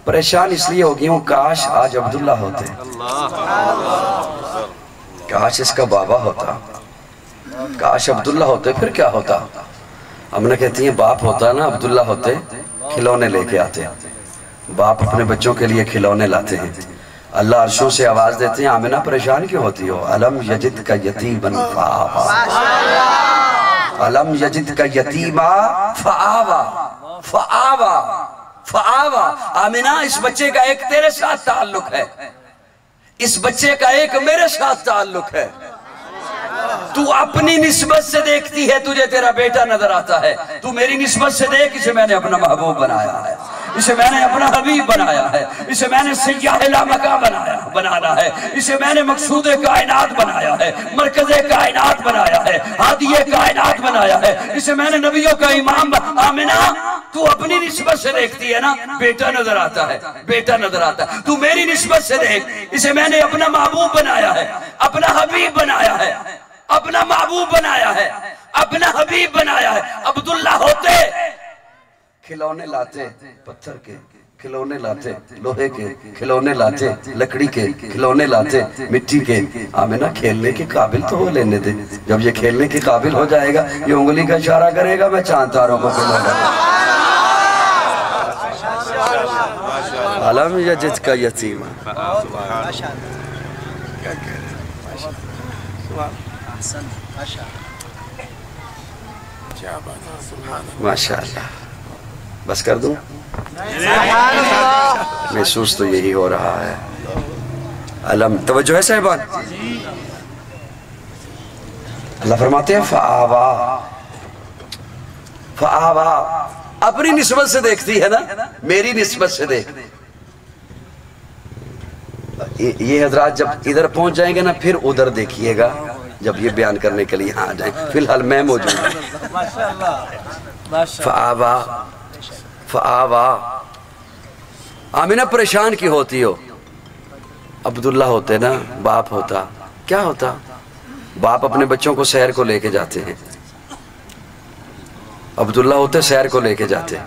परेशान इसलिए हो गई हूं, काश आज अब्दुल्ला होते, काश इसका बाबा होता, काश अब्दुल्ला होते, फिर क्या होता? आमिना कहती है बाप होता ना, अब्दुल्ला होते खिलौने लेके आते। बाप अपने बच्चों के लिए खिलौने लाते हैं, अल्लाह अर्शों से आवाज देते हैं आमिना परेशान क्यों होती हो? अलम यजिद का यतीमन फआवा, अलम यजिद का यतीमा फआवा, फआवा, फआवा। आमिना इस बच्चे का एक तेरे साथ ताल्लुक है, इस बच्चे का एक मेरे साथ ताल्लुक है। तू अपनी निस्बत से देखती है, तुझे तेरा बेटा नजर आता है, तू मेरी निस्बत से देख, इसे मैंने अपना महबूब बनाया है, इसे मैंने अपना हबीब बनाया है, इसे मैंने सय्याह लामका बनाना है, इसे मैंने मकसूद कायनात बनाया है, मरकज़े कायनात बनाया है, हादिये कायनात बनाया है, इसे मैंने नबियों का इमाम। आमिना तू अपनी निस्बत से देखती है ना, बेटा नजर आता है, बेटा नजर आता है। तू मेरी निस्बत से देख, इसे मैंने अपना महबूब बनाया है, अपना हबीब बनाया है, अपना महबूब बनाया है, अपना हबीब बनाया है। अब्दुल्ला होते खिलौने लाते, पत्थर के खिलौने लाते, लोहे के खिलौने लाते, लकड़ी के खिलौने लाते, मिट्टी के। आमिना खेलने के काबिल तो हो लेने दे, जब ये खेलने के काबिल हो जाएगा, ये उंगली का इशारा करेगा, मैं चांद तारों को खिलौना। अलम यजिद का यतीमा, माशाअल्लाह। बस कर दूं? महसूस तो यही हो रहा है। अलम, तवज्जो है साहिबान? अल्लाह फरमाते हैं फआवा, फआवा। अपनी निस्बत से देखती है ना, मेरी निस्बत से देख। ये हजरात जब इधर पहुंच जाएंगे ना, फिर उधर देखिएगा जब ये बयान करने के लिए यहाँ आ जाए। फिलहाल मैं मौजूद हूँ। फआवा, फआवा। आमिना परेशान क्यों होती हो? अब्दुल्ला होते ना, बाप होता, क्या होता? बाप अपने बच्चों को सैर को लेके जाते हैं, अब्दुल्ला होते सैर को लेके जाते।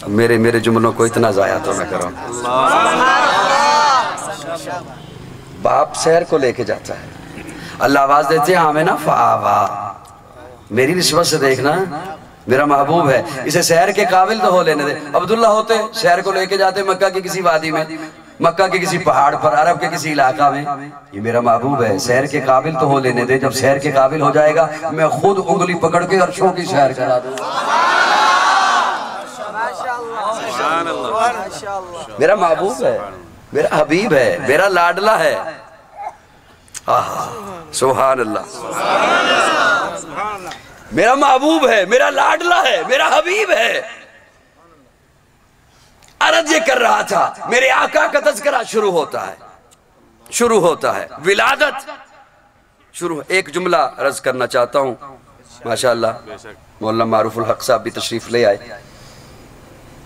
मेरे जुमलों को इतना जाया तो मैं करूँ। बाप सैर को लेके जाता है, अल्लाह आवाज देते हैं आमिना फआवा, मेरी निस्बत से देखना, मेरा महबूब है, इसे सैर के काबिल तो हो लेने दे। अब्दुल्ला होते सैर को लेके जाते मक्का की किसी वादी में, मक्का के किसी पहाड़ पर, अरब के किसी इलाका में। ये मेरा महबूब है, सैर के काबिल तो हो लेने दे, जब सैर के काबिल हो जाएगा मैं खुद उंगली पकड़ के अर्शों की सैर करा दूंगा। मेरा महबूब है, मेरा हबीब है, मेरा लाडला है। सुभान अल्लाह। मेरा महबूब है, मेरा लाडला है, मेरा हबीब है। अर्ज ये कर रहा था, मेरे आका का तज़किरा शुरू होता है, शुरू होता है, विलादत शुरू। एक जुमला अर्ज करना चाहता हूं, माशाअल्लाह मौलाना मारूफुल हक साहब भी तशरीफ ले आए,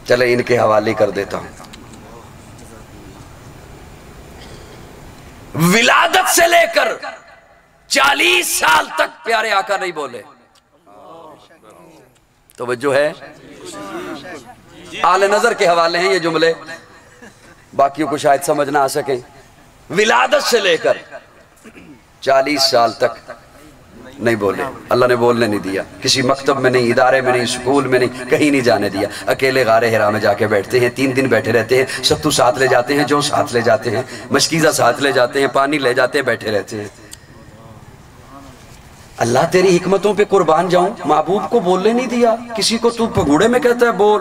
चले इनके हवाले कर देता हूं। विलादत से लेकर 40 साल तक प्यारे आका नहीं बोले। तवज्जो है? आले नजर के हवाले हैं ये जुमले, बाकियों को शायद समझ ना आ सके। विलादत से लेकर 40 साल तक नहीं बोले, अल्लाह ने बोलने नहीं दिया। किसी मकतब में नहीं, इदारे में नहीं, स्कूल में नहीं, कहीं नहीं जाने दिया। अकेले गारे हिरा में जाके बैठते हैं, 3 दिन बैठे रहते हैं। सत्तू साथ ले जाते हैं, जो साथ ले जाते हैं, मशकीज़ा साथ ले जाते हैं, पानी ले जाते हैं, बैठे रहते हैं। अल्लाह तेरी हिकमतों पे कुर्बान जाऊं, महबूब को बोलने नहीं दिया। किसी को तू पगूड़े में कहता है बोल,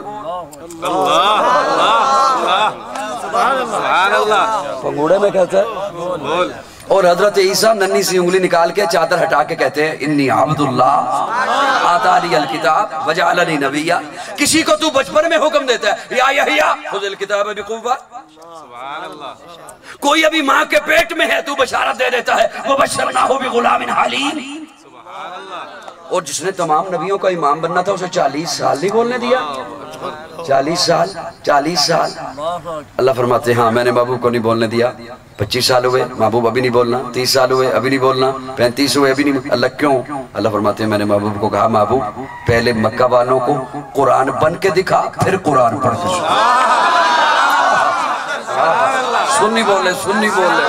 पगूड़े में कहता है बोल। और हजरत ईसा नन्ही सी उंगली निकाल के चादर हटा के कहते हैं इन्नी अब्दुल्लाह आतानी अल किताब वजअलनी नबिय्या। किसी को तू बचपन में हुक्म देता है या यहिया खुज़िल किताब बिक़ुव्वा। कोई अभी माँ के पेट में है, तू बशारत दे देता है वबश्शरनाहु बिग़ुलामिन हलीम। और जिसने तमाम नबियों का इमाम बनना था उसे 40 साल नहीं बोलने दिया। 40 साल, 40 साल। अल्लाह फरमाते हैं हाँ मैंने बाबू को नहीं बोलने दिया। 25 साल हुए महबूब अभी नहीं बोलना, 30 साल हुए अभी नहीं बोलना, 35 हुए अभी नहीं। अल्लाह क्यों? अल्लाह फरमाते हैं मैंने महबूब को कहा महबूब पहले मक्का वालों को कुरान बन के दिखा, फिर कुरान पढ़ के सुन्नी बोले, सुन्नी बोले।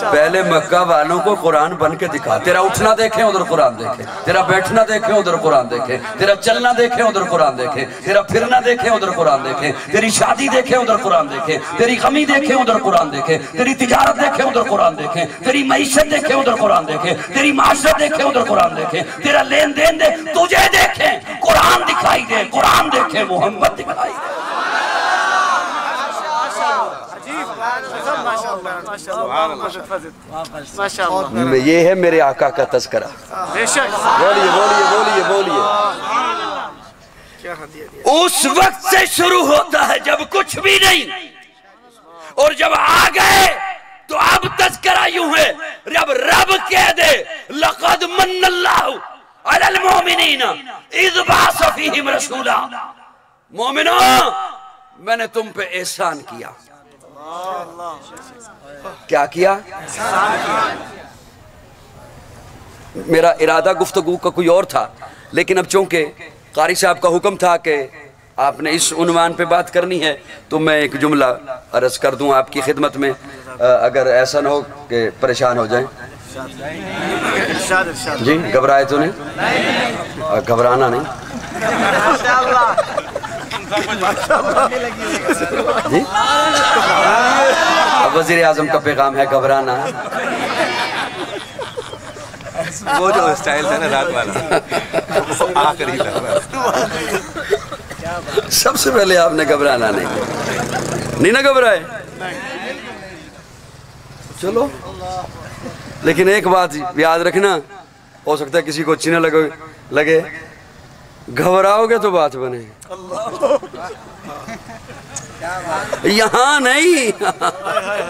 पहले मक्का वालों को कुरान बन के दिखा, तेरा उठना देखे उधर कुरान देखे, तेरा बैठना देखे उधर कुरान देखे, तेरा चलना देखे उधर कुरान देखे, तेरा फिरना देखे उधर कुरान देखे, तेरी शादी देखे उधर कुरान देखे, तेरी गमी देखे उधर कुरान देखे, तेरी तिजारत देखे उधर कुरान देखे, तेरी मईशत देखे उधर कुरान देखे, तेरी माशरत देखे उधर कुरान देखे, तेरा लेन देन दे तुझे देखे कुरान दिखाई दे, कुरान देखे मोहम्मद दिखाई दे। ये है मेरे आका का तज़किरा। बोलिए बोलिए बोलिए बोलिए। उस वक्त से शुरू होता है जब कुछ भी नहीं, और जब आ गए तो अब तज़किरा यूं है जब रब कह दे लक़द मन्नल्लाहु अलल मोमिनीना इज़ बअस फ़ीहिम रसूला। मोमिनो मैंने तुम पे एहसान किया। क्या किया? मेरा इरादा गुफ्तगू का कोई और था, लेकिन अब चूंकि कारी साहब का हुक्म था कि आपने इस उन्वान पे बात करनी है तो मैं एक जुमला अर्ज कर दूं आपकी खिदमत में, अगर ऐसा ना हो कि परेशान हो जाएं। जी घबराए तो नहीं? घबराना नहीं जी। अब वज़ीर आज़म का पैगाम है घबराना। वो जो स्टाइल था ना रात वाला आखिरी था। सबसे पहले आपने घबराना नहीं ना घबराए। चलो, लेकिन एक बात याद रखना, हो सकता है किसी को अच्छी ना लगे, घबराओगे तो बात बने। यहाँ नहीं,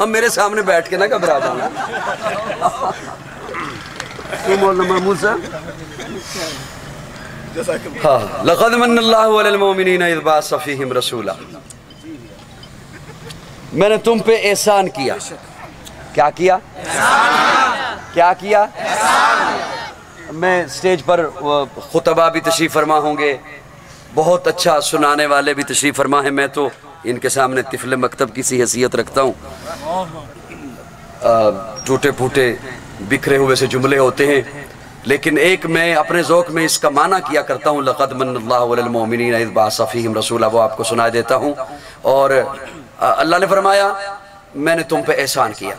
हम मेरे सामने बैठ के ना घबरा जाना। क्यों बोलना महमूद साहब? हाँ, लक़द मन्नल्लाहु अलल मोमिनीना इज़ बअस फ़ीहिम रसूला। मैंने तुम पे एहसान किया। क्या किया? क्या किया? मैं स्टेज पर खुतबा भी तशरीफ़ फरमा होंगे, बहुत अच्छा सुनाने वाले भी तशरीफ़ फरमा है। मैं तो इनके सामने तिफले मकतब की सी हैसियत रखता हूँ। टूटे फूटे बिखरे हुए से जुमले होते हैं, लेकिन एक मैं अपने ज़ौक़ में इसका माना किया करता हूँ, लक़द मन्नल्लाहु अलल मोमिनीना इज़ बअस फ़ीहिम रसूला, वो आपको सुना देता हूँ। और अल्लाह ने फरमाया मैंने तुम पे एहसान किया,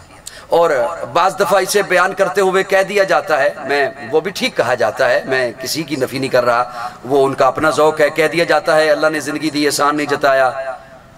और बाज़ दफ़ा इसे बयान करते हुए कह दिया जाता है, मैं वो भी ठीक कहा जाता है, मैं किसी की नफ़ी नहीं कर रहा, वो उनका अपना ज़ौक़ है। कह दिया जाता है अल्लाह ने ज़िंदगी दी एहसान नहीं जताया,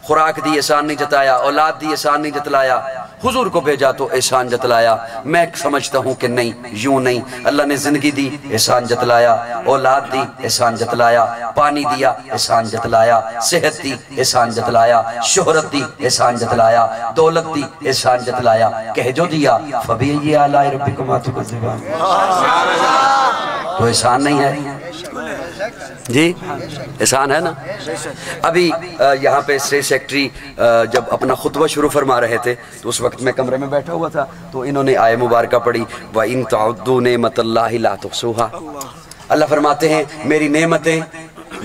खुराक दी एहसान नहीं जताया, औलाद दी एहसान नहीं जतलाया, हुजूर को भेजा तो एहसान जतलाया। मैं समझता हूँ कि नहीं, यूं नहीं। अल्लाह ने ज़िंदगी दी एहसान जतलाया, औलाद दी एहसान जतलाया, पानी दिया एहसान जतलाया, सेहत दी एहसान जतलाया, शोहरत दी एहसान जतलाया, दौलत दी एहसान जतलाया। कह जो दिया फबिअय्यि आलाइ रब्बिकुमा तुकज़्ज़िबान। तो एहसान नहीं है जी? एहसान है ना? अभी यहाँ पे स्टेट सेक्रेटरी जब अपना खुतबा शुरू फरमा रहे थे तो उस वक्त मैं कमरे में बैठा हुआ था, तो इन्होंने आय मुबारक पढ़ी, व इन तअद्दू नेमतल्लाहि ला तुहसूहा। अल्लाह फरमाते हैं मेरी नेमतें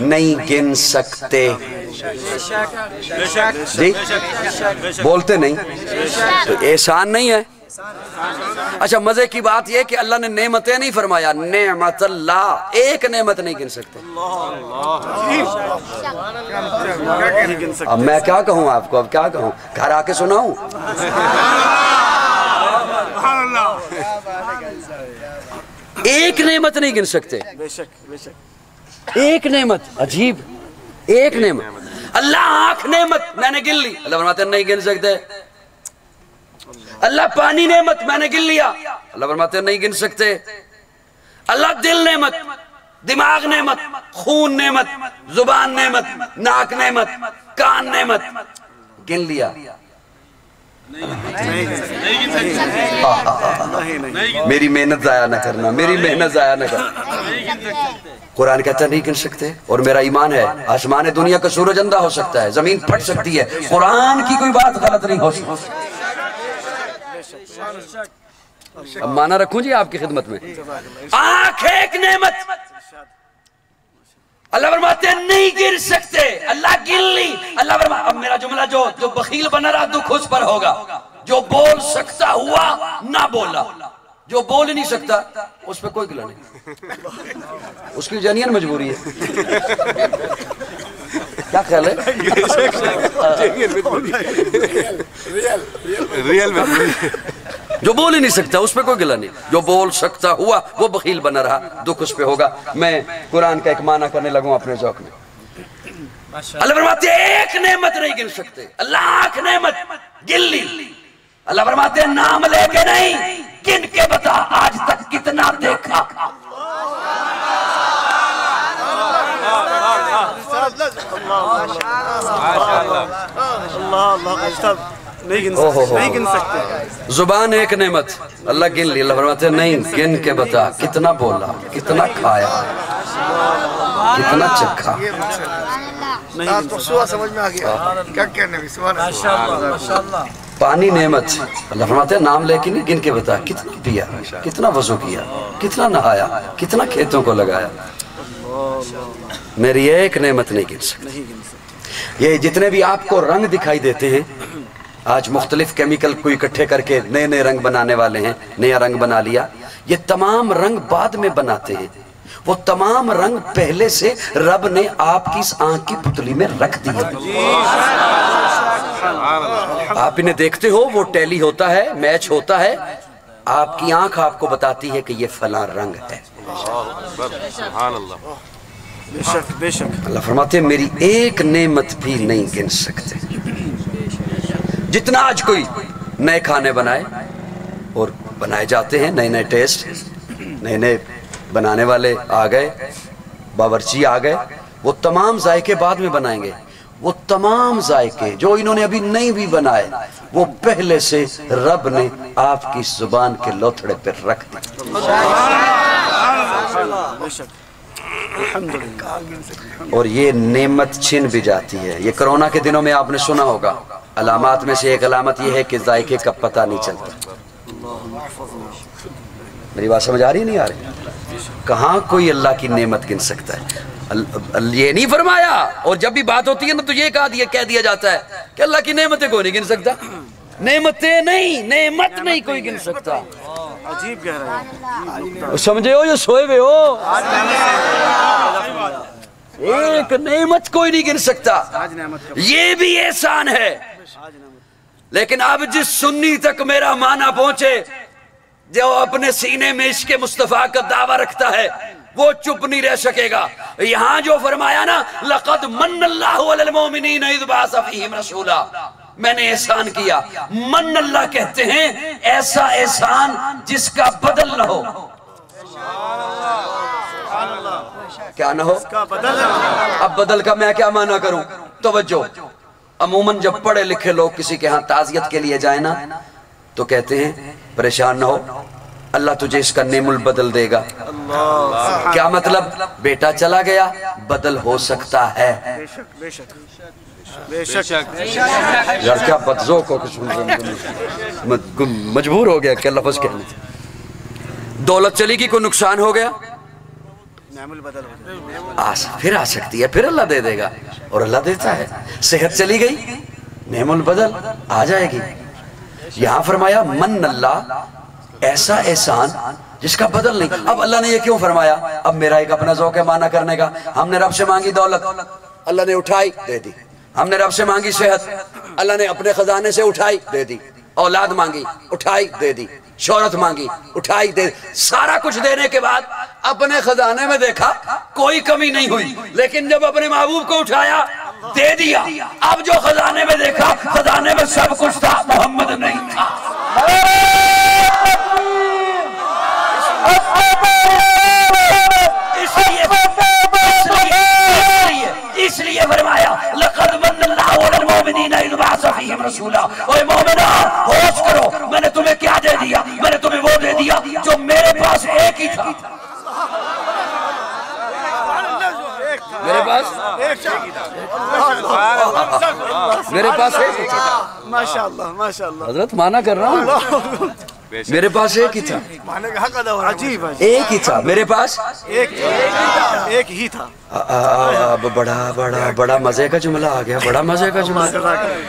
नहीं गिन सकते। जी बोलते नहीं तो एहसान नहीं है। अच्छा, मजे की बात यह कि अल्लाह ने नेमतें नहीं फरमाया, नेमतल्लाह, एक नेमत नहीं गिन सकते। अब मैं क्या कहूँ आपको, अब क्या कहूँ, घर आके सुनाऊं? एक नेमत नहीं गिन सकते। एक नेमत, अजीब, एक नेमत। अल्लाह आंख नेमत मैंने गिन ली, अल्लाह फरमाते नहीं गिन सकते। अल्लाह पानी नेमत मैंने गिन लिया, अल्लाह फरमाते नहीं गिन सकते। अल्लाह दिल नेमत, दिमाग नेमत, खून नेमत, जुबान नेमत, नाक नेमत, कान नेमत, गिन लिया। मेरी मेहनत जाया ना करना, मेरी मेहनत जाया ना करना। कुरान कहता नहीं गिन सकते। और मेरा ईमान है आसमान दुनिया का सूरज अंधा हो सकता है, जमीन फट सकती है, कुरान की कोई बात गलत नहीं हो सकती। अब माना रखूं जी आपकी खिदमत में, आंख एक नेमत, अल्लाह फरमाते हैं नहीं गिर सकते, अल्लाह गिन ली। अल्लाह फरमाते, अब मेरा जुमला जो बखील बना रहा दुख उस पर होगा, जो बोल सकता हुआ ना बोला, जो बोल ही नहीं सकता उस पर कोई गिला नहीं, उसकी जनियन मजबूरी है। क्या ख्याल है? रियल में जो बोल ही नहीं सकता उस पर कोई गिला नहीं, जो बोल सकता हुआ वो बखील बना रहा, दुख उस पे होगा। मैं कुरान का एक माना करने लगूं अपने ज़ौक़ में। अल्लाह फरमाते एक नेमत नहीं गिन सकते, लाख नेमत गिन ली। अल्लाह फरमाते नाम लेके नहीं, गिन के बता आज तक कितना देखा। नहीं गिन सकते। जुबान एक नेमत, अल्लाह गिन ली। अल्लाह फरमाते नहीं, गिन के बता कितना बोला, कितना खाया, कितना चखा। समझ में आ गया क्या कहने में। माशाअल्लाह। पानी नेमत, अल्लाह फरमाते नाम लेके नहीं, गिन के बता कितना पिया, कितना वजू किया, कितना नहाया, कितना खेतों को लगाया। मेरी एक नेमत नहीं गिन सकती। ये जितने भी आपको रंग दिखाई देते हैं, आज मुख्तलिफ केमिकल को इकट्ठे करके नए नए रंग बनाने वाले हैं, नया रंग बना लिया, ये तमाम रंग बाद में बनाते हैं। वो तमाम रंग पहले से रब ने आपकी इस आंख की पुतली में रख दिया। आप इन्हें देखते हो, वो टैली होता है, मैच होता है, आपकी आंख आपको बताती है कि ये फला रंग है। बेशक बेशक। अल्लाह फरमाते हैं मेरी एक नेमत भी नहीं गिन सकते। जितना आज कोई नए खाने बनाए, और बनाए जाते हैं नए नए टेस्ट, नए नए बनाने वाले आ गए, बावर्ची आ गए, वो तमाम जायके बाद में बनाएंगे। वो तमाम जायके जो इन्होंने अभी नहीं भी बनाए, वो पहले से रब ने आपकी जुबान के लोथड़े पर रख दी। और ये नेमत छिन भी जाती है। ये कोरोना के दिनों में आपने सुना होगा, अलामात में से एक अलामत ये है कि जायके का पता नहीं चलता। मेरी बात समझ आ रही नहीं आ रही? कहाँ कोई अल्लाह की नेमत गिन सकता है? ये नहीं फरमाया। और जब भी बात होती है ना तो ये कह दिया जाता है कि अल्लाह की नेमतें कोई नहीं गिन सकता। नेमतें नहीं, नेमत नहीं कोई गिन सकता। अजीब कह रहा है। समझे हो या सोए हुए हो? एक नेमत कोई नहीं गिन सकता। ये भी एहसान है। लेकिन अब जिस सुन्नी तक मेरा माना पहुंचे, जो अपने सीने में इश्क़ मुस्तफा का दावा रखता है, वो चुप नहीं रह सकेगा। यहां जो फरमाया ना, लक़द मन्नल्लाहु अलल मोमिनीन इज़ बअसा फ़ीहिम रसूला, मैंने एहसान किया। मन अल्लाह कहते हैं ऐसा एहसान जिसका बदल न हो। क्या ना हो? अब बदल का मैं क्या माना करूं? तवज्जो, अमूमन जब पढ़े लिखे लोग किसी के यहाँ ताज़ियत के लिए जाए ना, तो कहते हैं परेशान ना हो, अल्लाह तुझे इसका नेमुल बदल देगा। क्या मतलब? बेटा चला गया, बदल हो सकता है। यार क्या बदजो को मजबूर हो गया क्या लफ्ज कहने से। दौलत चली गई, कोई नुकसान हो गया, फिर आ सकती है, फिर अल्लाह दे देगा, और अल्लाह देता है। सेहत चली गई, नेमुल बदल आ जाएगी। यहां फरमाया मन अल्लाह ऐसा एहसान जिसका बदल नहीं। अब अल्लाह ने ये क्यों फरमाया? अब मेरा एक अपना ज़ौक़ है माना करने का। हमने रब से मांगी दौलत, अल्लाह ने उठाई दे दी। हमने रब से मांगी सेहत, अल्लाह ने अपने खजाने से उठाई दे दी। औलाद मांगी, उठाई दे दी। शोहरत मांगी, उठाई दे। सारा कुछ देने के बाद अपने खजाने में देखा कोई कमी नहीं हुई, लेकिन जब अपने महबूब को उठाया दे दिया, अब जो खजाने में देखा, खजाने में सब कुछ था, मोहम्मद नहीं था। इसलिए फरमाया लक़द मन्नल्लाहु अलल मोमिनीना इज़ बअसा फ़ीहिम रसूला। ओए मोमिना, होश करो, मैंने तुम्हें क्या दे दिया? मैंने तुम्हें वो दे दिया जो मेरे पास एक ही था। पास मेरे पास एक ही था। माशाअल्लाह माशाअल्लाह। हजरत माना कर रहा हूँ, मेरे पास एक ही था। अजीब एक ही था मेरे पास, एक ही था। बड़ा बड़ा बड़ा मजे का जुमला आ गया, बड़ा मजे का जुमला।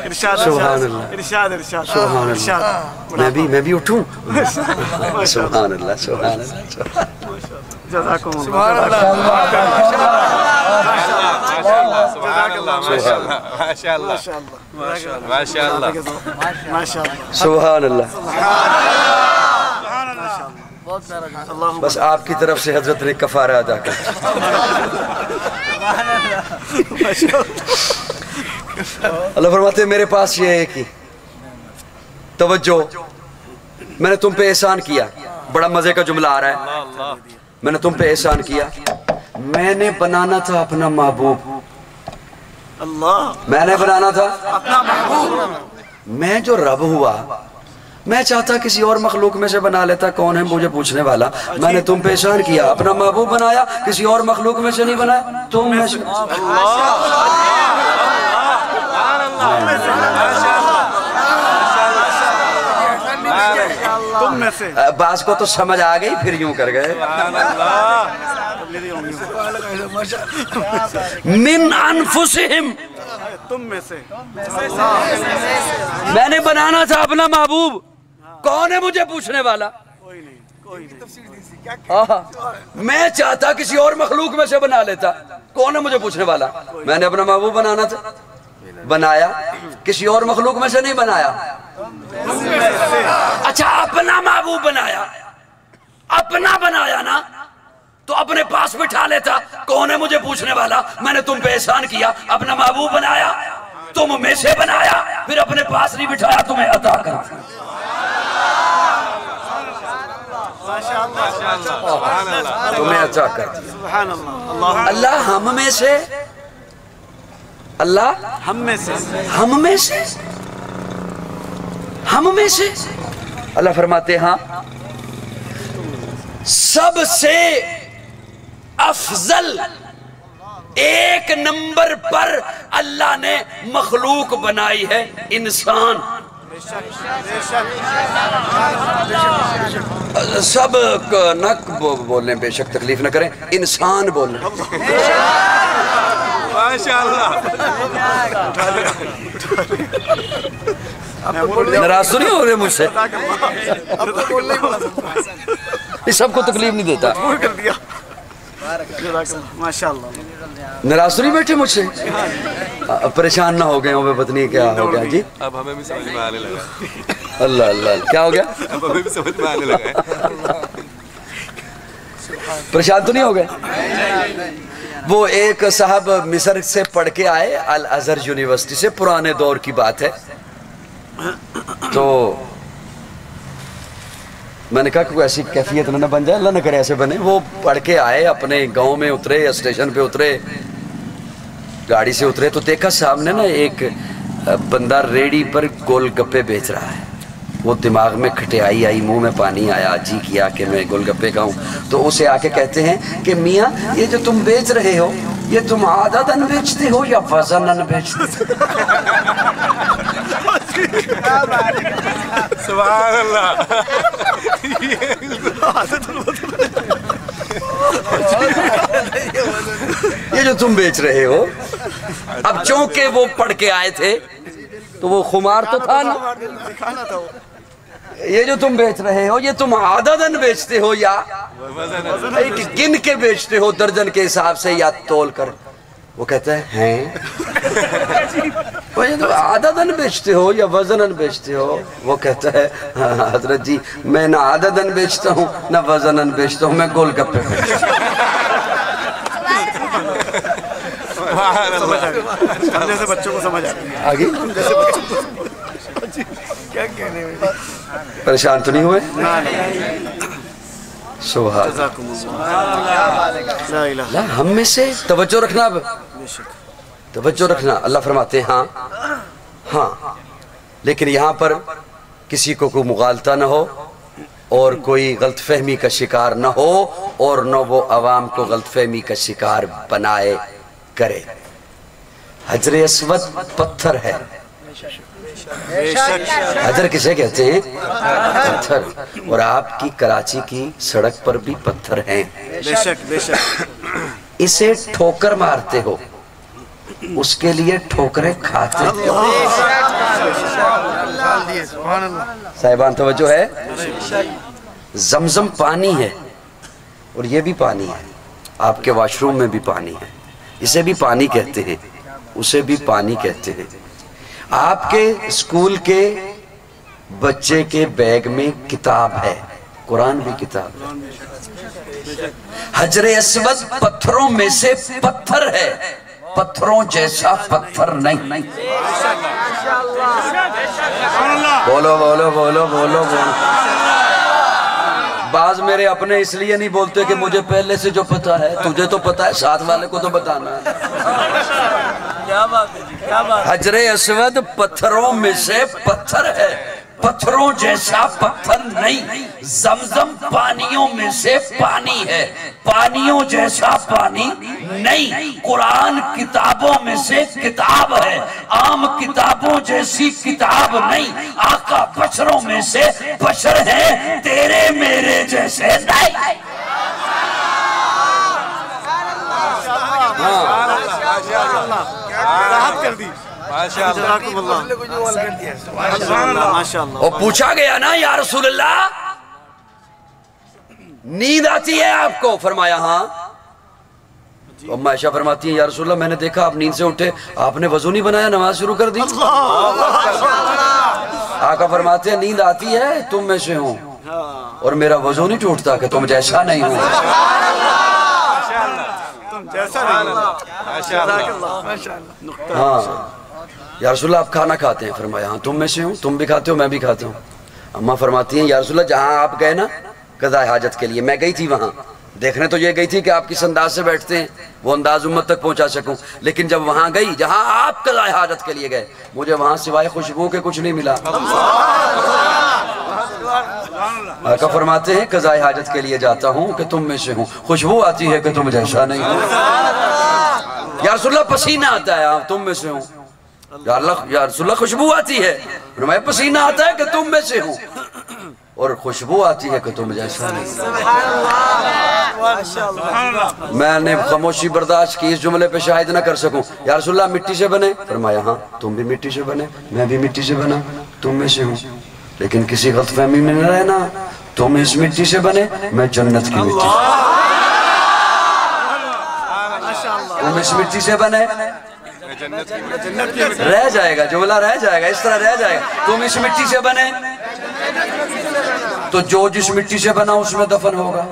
इरशाद सुभान अल्लाह, इरशाद इरशाद सुभान अल्लाह। मैं भी उठूं। सुभान अल्लाह सुभान अल्लाह। सुभान अल्लाह सुभान अल्लाह। बस आपकी तरफ से हजरत ने कफारा अदा कर। अल्लाह फरमाते हैं मेरे पास ये एक ही तवज्जो, मैंने तुम पे एहसान किया। बड़ा मजे का जुमला आ रहा है, मैंने तुम पे एहसान किया। मैंने बनाना था अपना महबूब, अल्लाह मैंने बनाना था अपना महबूब। मैं जो रब हुआ, मैं चाहता किसी और मखलूक में से बना लेता, कौन है मुझे पूछने वाला। मैंने तुम पे एहसान किया, अपना महबूब बनाया, किसी और मखलूक में से नहीं बनाया, तुम में से। तुम में से बास को तो समझ आ गई, फिर यूं कर गए। मिन अनफुसिहिम, तुम में से मैंने बनाना था अपना महबूब, कौन है मुझे पूछने वाला। कोई नहीं कोई नहीं। मैं चाहता किसी और मखलूक में से बना लेता, कौन है मुझे पूछने वाला। मैंने अपना महबूब बनाना था, बनाया, किसी और मखलूक में से नहीं बनाया। अच्छा अपना महबूब बनाया, अपना बनाया ना, तो अपने पास बिठा लेता, कौन है मुझे पूछने वाला। मैंने तुम पे एहसान किया, अपना महबूब बनाया, तुम में से बनाया, फिर अपने पास नहीं बिठाया, तुम्हें अता कर। तुम्हें अता कर। अल्लाह हम में से, अल्लाह हम में से, हम में से, हम में से। अल्लाह फरमाते हाँ, सबसे अफजल एक नंबर पर अल्लाह ने मखलूक बनाई है इंसान। सब नक बोलने बेशक तकलीफ न करें, इंसान बोलने। नाराज तो नहीं हो रहे मुझसे, इस सबको तकलीफ नहीं देता। माशाअल्लाह। नाराज तो नहीं बैठे मुझसे, परेशान ना हो गए हो पत्नी, क्या हो गया जी। अब हमें भी समझ में आने लगा। अल्लाह अल्लाह, क्या हो गया। अब हमें भी समझ में आने लगा। परेशान तो नहीं हो गए। वो एक साहब मिस्र से पढ़ के आए, अल अजहर यूनिवर्सिटी से, पुराने दौर की बात है। तो मैंने कहा कोई ऐसी कैफियत ना बन जाए, अल्लाह न करे ऐसे बने। वो पढ़ के आए, अपने गांव में उतरे या स्टेशन पे उतरे, गाड़ी से उतरे, तो देखा सामने ना एक बंदा रेडी पर गोलगप्पे बेच रहा है। वो दिमाग में खटियाई आई, मुंह में पानी आया, जी किया कि मैं गोलगप्पे खाऊं। तो उसे आके कहते हैं कि मियाँ ये जो तुम बेच रहे हो, ये तुम आदतन बेचते हो या वज़नन बेचते हो। सुभान अल्लाह। ये जो तुम बेच रहे हो, अब चूंकि वो पढ़ के आए थे तो वो खुमार तो था ना। ये जो तुम बेच रहे हो, ये तुम आदतन बेचते हो या गिन के बेचते हो, दर्जन के हिसाब से या तोल कर। वो कहता है हैं। ये तो आदतन बेचते हो या वजनन बेचते हो। वो कहता है हाँ हजरत जी, मैं ना आदतन बेचता हूँ ना वजनन बेचता हूँ, मैं गोलगप्पे बेचता हूँ। जैसे बच्चों को समझ आगे क्या कहने में। परेशान तो नहीं हुए। सुभान अल्लाह। हम में से तवज्जो रखना, तवज्जो रखना। अल्लाह फरमाते हैं हाँ हाँ, लेकिन यहाँ पर किसी को कोई मुगालता ना हो और कोई गलतफहमी का शिकार ना हो, और न वो अवाम को गलतफहमी का शिकार बनाए। करे। हजरे अस्वद पत्थर है। हजर किसे कहते हैं? पत्थर। और आपकी कराची की सड़क पर भी पत्थर हैं। बेशक बेशक। इसे ठोकर मारते हो, उसके लिए ठोकरें खाते हो। साहिबान तवज्जो है। जमजम पानी है और ये भी पानी है, आपके वॉशरूम में भी पानी है, इसे भी पानी कहते हैं, उसे भी पानी कहते हैं। आपके स्कूल के बच्चे के बैग में किताब है, कुरान भी किताब है। हजरे अस्वद पत्थरों में से पत्थर है, पत्थरों जैसा पत्थर नहीं। बोलो बोलो बोलो बोलो बोलो। बाज मेरे अपने इसलिए नहीं बोलते कि मुझे पहले से जो पता है, तुझे तो पता है, साथ वाले को तो बताना है। क्या बात है, क्या बात। हजरे अस्वद पत्थरों में से पत्थर है, पत्थरों जैसा पत्थर नहीं। जमजम पानियों में से पानी है, पानियों जैसा पानी नहीं। कुरान किताबों में से किताब है, आम किताबों जैसी किताब नहीं। आका बशरों में से बशर है, तेरे मेरे जैसे नहीं। राहत कर दी। माशाअल्लाह। और पूछा गया ना या रसूल अल्लाह नींद आती है आपको? फरमाया हाँ। अम्मा आयशा फरमाती है या रसूल अल्लाह मैंने देखा आप नींद से उठे, आपने वजू नहीं बनाया, नमाज शुरू कर दी। आका फरमाते हैं नींद आती है, तुम में से हूँ और मेरा वजू नहीं टूटता कि तुम जैसा नहीं हो। हाँ या रसूल अल्लाह आप खाना खाते हैं? फरमाया हाँ। तुम में से हूँ, तुम भी खाते हो, मैं भी खाता हूँ। अम्मा फरमाती हैं या रसूल अल्लाह जहाँ आप गए ना कज़ाए हाजत के लिए, मैं गई थी वहाँ देखने, तो ये गई थी कि आप किस अंदाज से बैठते हैं, वो अंदाज उम्मत तक पहुंचा सकूं। लेकिन जब वहां गई जहां आप कज़ाए हाजत के लिए गए, मुझे वहां सिवाय खुशबू के कुछ नहीं मिला। आका फरमाते हैं कज़ाए हाजत के लिए जाता हूं कि तुम में से हूं, खुशबू आती है कि तुम जैसा नहीं हो। या रसूल अल्लाह पसीना आता है, तुम में से हूं। या रसूल अल्लाह खुशबू आती है, मैं पसीना आता है कि तुम में से हूं, और खुशबू आती है कि तुम जैसा नहीं। मैंने खामोशी बर्दाश्त की, इस जुमले पे शायद ना कर सकूं। या रसूल अल्लाह मिट्टी से बने? फरमाया हाँ। तुम भी मिट्टी से बने, मैं भी मिट्टी से बना, तुम में से हूँ। लेकिन किसी गलतफहमी में न रहना, तुम इस मिट्टी से बने, मैं जन्नत की मिट्टी से। तुम इस मिट्टी से बने, रह जाएगा जुमला, रह जाएगा, इस तरह रह जाएगा। तुम इस मिट्टी से बने तो जो जिस मिट्टी से बना उसमें दफन होगा।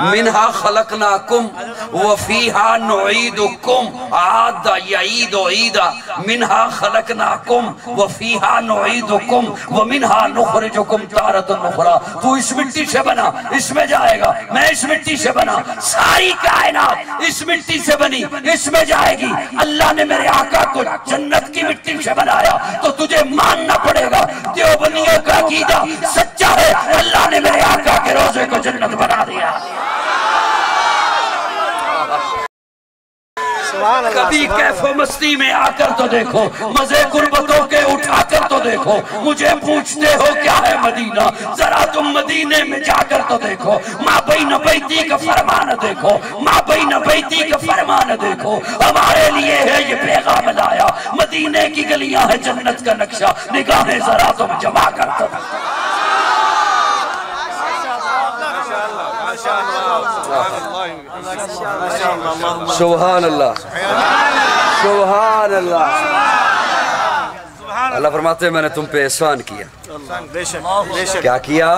मिनहा खलकनाकुम व फीहा नुईदुकुम आदा यईदु ईदा। मिनहा खलकनाकुम व फीहा नुईदुकुम व मिनहा नुखरिजुकुम तारतन उखरा। तू इस मिट्टी से बना, इसमें जाएगा, मैं इस मिट्टी से बना, सारी कायनात इस मिट्टी से बनी, इसमें जाएगी। अल्लाह ने मेरे आका को जन्नत की मिट्टी से बनाया तो तुझे मानना पड़ेगा देवबंदियों का अकीदा सच्चा है। अल्लाह ने मेरे आका के रोजे को जन्नत बना दिया। कभी कैफो मस्ती में आकर तो देखो, मजे गुर्बतों के उठाकर तो देखो। मुझे पूछते हो क्या है मदीना, जरा तुम मदीने में जाकर तो देखो। माँ बैन बैती का फरमान देखो, माँ बैन बैती का फरमान देखो। हमारे लिए है ये पैगाम लाया, मदीने की गलियां है जन्नत का नक्शा, निगाहें जरा तुम जमा कर तो सुभान अल्लाह, सुभान अल्लाह। अल्लाह फरमाते हैं मैंने तुम पे एहसान किया। क्या किया?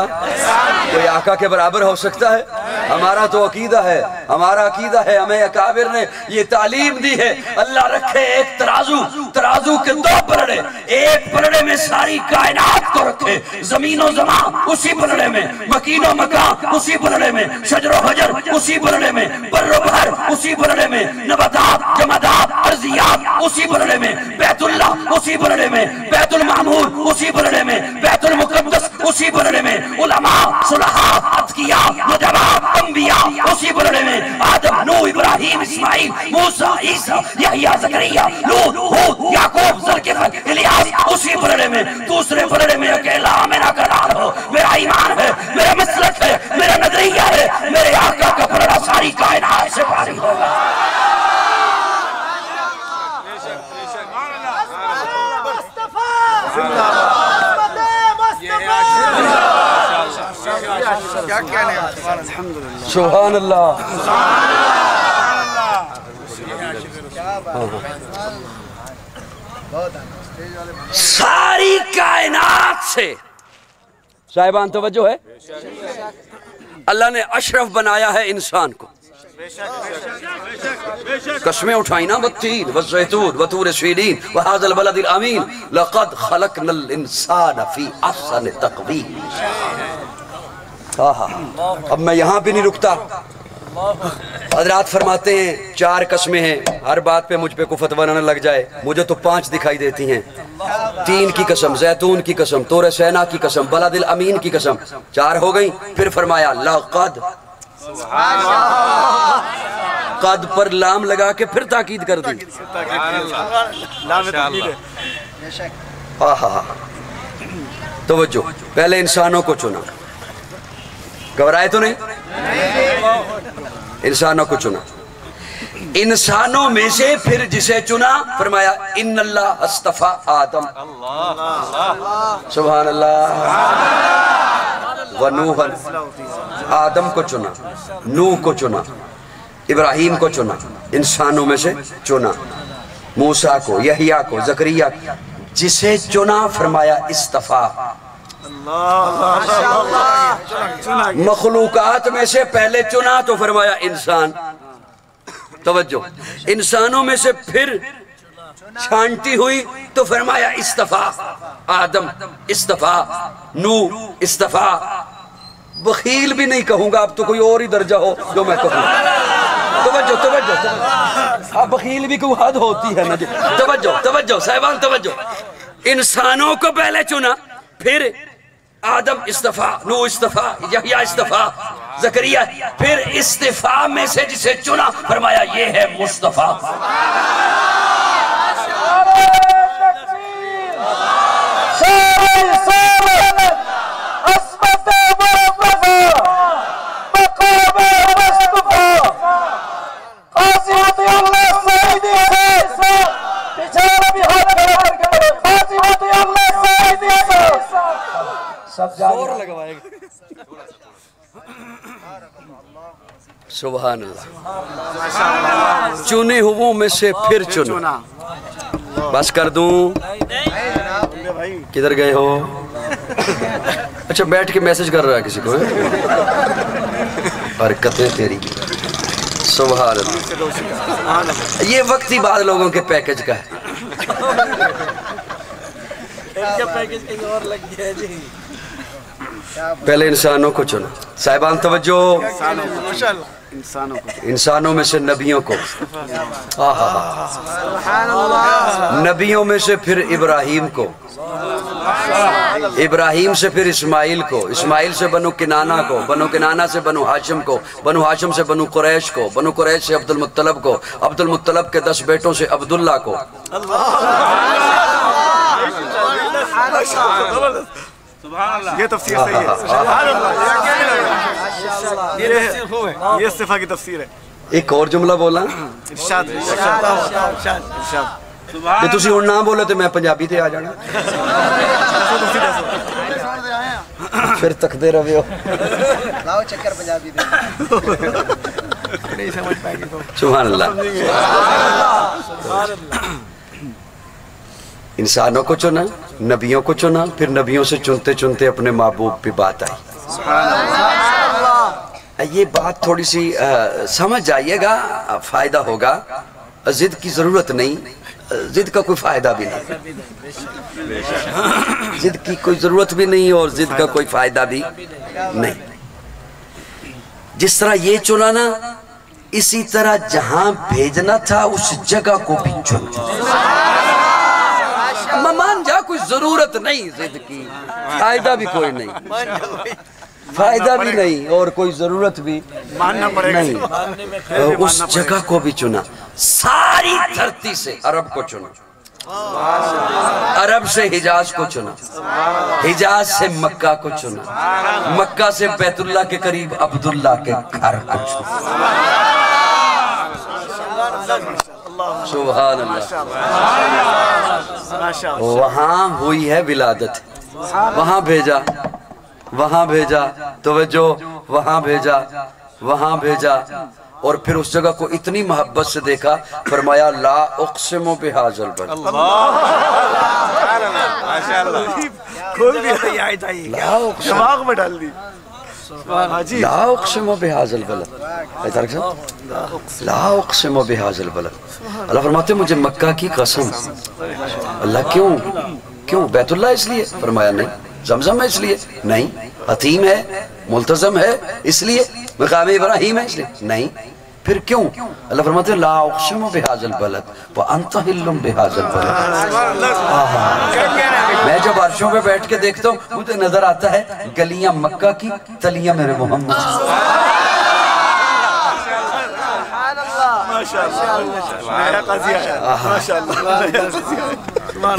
कोई आका के बराबर हो सकता है? हमारा तो अकीदा है, हमारा अकीदा है, हमें अकाबिर ने ये तालीम दी है। अल्लाह रखे एक तराजू, तराजू के दो पलड़े, एक पलड़े में सारी कायनात को रखे, जमीनो जमा उसी पलड़े में, मकीनो मकान उसी पलड़े में, शजरो हजर उसी पलड़े में, बर्रो बहर उसी पलड़े में, नबातात जमादात अर्जियात उसी पलड़े में, बैतुल्लाह उसी पलड़े में, बैतुल मामूर उसी पलड़े में, बैतुल मुकद्दस उसी पलड़े में, उलमा सुलहा अतकिया मुजबा जकरिया, लूत, हूद, याकूब, ज़ुल्किफ़ल, इलियास, उसी पलड़े में, दूसरे पलड़े में अकेला मेरा करार हो, मेरा ईमान है, मेरा मसलक है, मेरा नजरिया है, मेरे आका का पलड़ा सारी कायनात से भारी होगा। सुभान अल्लाह। सारी कायनात से साहिबान तवज्जो है, अल्लाह ने अशरफ बनाया है इंसान को। कसमें उठाई ना, वत्तीन वज़्ज़ैतून वतूर सीनीन वहाज़ल बलदिल अमीन लक़द ख़लक़नल इंसान फ़ी अहसनि तक़वीम। अब मैं यहाँ भी नहीं रुकता। हज़रात फरमाते हैं 4 कसमें हैं, हर बात पे मुझ पे कुफ़त बनाने लग जाए, मुझे तो 5 दिखाई देती हैं। 3 की कसम, ज़ैतून की कसम, तोर सैना की कसम, बलदिल अमीन की कसम, 4 हो गई। फिर फरमाया लक़द, कद पर लाम लगा के फिर ताकीद कर दी। तवज्जो, पहले इंसानों को चुना, घबराए तो नहीं, इंसानों को चुना, इंसानों में से फिर जिसे चुना फरमाया इन्नल्लाह अस्तफा आदम, सुभान अल्लाह, व नूहन, आदम को चुना, नूह को चुना, इब्राहिम को चुना, इंसानों में से चुना, मूसा को, यहिया को, जकरिया, जिसे चुना फरमाया इस्तफा। मखलूकात में से पहले चुना तो फरमाया इंसान। तवज्जो, इंसानों में से फिर छांटी हुई तो फरमाया इस्तफा आदम, इस्तफा नूह, इस्तफा। बखील भी नहीं कहूंगा, अब तो कोई और ही दर्जा हो जो मैं कहूँ। तवज्जो तवज्जो, अब बखील भी कोई हद होती है ना। तवज्जो तवज्जो साहिबान तवज्जो, इंसानों को पहले चुना, फिर आदम इस्तफा, नूह इस्तफा, यहया इस्तफा, जकरिया, फिर इस्तिफा में से जिसे चुना फरमाया ये है मुस्तफा। सुभान अल्लाह। चुने हुओं में से फिर चुना। बस कर दूं, किधर गए हो? अच्छा, बैठ के मैसेज कर रहा है किसी को, बरकतें तेरी। सुभान अल्लाह। ये वक्त ही बाद लोगों के पैकेज का है। पैकेज कहीं और लग गया जी। पहले इंसानों को चुना, साहिबान तवज्जो, इंसानों में से नबियों को, नबियों में से फिर इब्राहिम को, इब्राहिम से फिर इस्माइल को, इस्माइल से बनु किनाना को, बनु किनाना से बनु हाशिम को, बनु हाशिम से बनु कुरैश को, बनु कुरैश से अब्दुल मुत्तलब को, अब्दुल मुत्तलब के 10 बेटों से अब्दुल्ला को। ये तफसीर सही है, ये इस्तिफा की तफसीर है। एक और जुमला बोला, इरशाद ਜੇ ਤੁਸੀਂ ਹੁਣ ਨਾ ਬੋਲੇ ਤੇ ਮੈਂ ਪੰਜਾਬੀ ਤੇ ਆ ਜਾਣਾ, ਫਿਰ ਤੱਕਦੇ ਰਹੋ। ਲਾਓ ਚੱਕਰ ਪੰਜਾਬੀ ਦੇ। ਨਹੀਂ ਸਮਝ ਪਾਏਗੀ तो सुभान अल्लाह। इंसानों को चुना, नबियों को चुना, फिर नबियों से चुनते चुनते अपने महबूब पे बात आई। ये बात थोड़ी सी समझ जाइएगा, फायदा होगा। जिद की जरूरत नहीं, जिद का कोई फायदा भी नहीं, जिद की कोई जरूरत भी नहीं और जिद का कोई फायदा भी नहीं। जिस तरह ये चुना ना, इसी तरह जहां भेजना था उस जगह को भी चुन। मान जा, कोई जरूरत नहीं जिद की, फायदा भी कोई नहीं। फायदा भी नहीं और कोई जरूरत भी मानना पड़ेगा नहीं। उस जगह को भी चुना, सारी धरती से अरब को चुना, अरब से हिजाज को चुना, हिजाज से मक्का को चुना, मक्का से बैतुल्लाह के करीब अब्दुल्लाह के घर को चुना। सुभान अल्लाह। वहां हुई है विलादत, वहां भेजा, वहां भेजा, तवज्जो, वहां भेजा, वहां भेजा, और फिर उस जगह को इतनी मोहब्बत से देखा, फरमाया ला उक़सिमु बिहाज़ल बलद। खोल दिया दिमाग में डाल दी। ला उक़सिमु बिहाज़ल बलद, ला उक़सिमु बिहाज़ल बलद। अल्लाह फरमाते मुझे मक्का की कसम। अल्लाह क्यों? क्यों? बैतुल्लाह इसलिए? फरमाया नहीं। ज़मज़म है इसलिए? नहीं। हतीम है, मुल्तज़म है इसलिए? मक़ाम इब्राहीम है इसलिए? नहीं। फिर क्यों? अल्लाह फरमाते ला उक़सिमु बिहाज़ल बलद व अंत हिल्लुम बिहाज़ल बलद। मैं जब अर्शों पे बैठ के देखता हूँ मुझे नजर आता है गलियां मक्का की, तलियां मेरे मोहम्मद।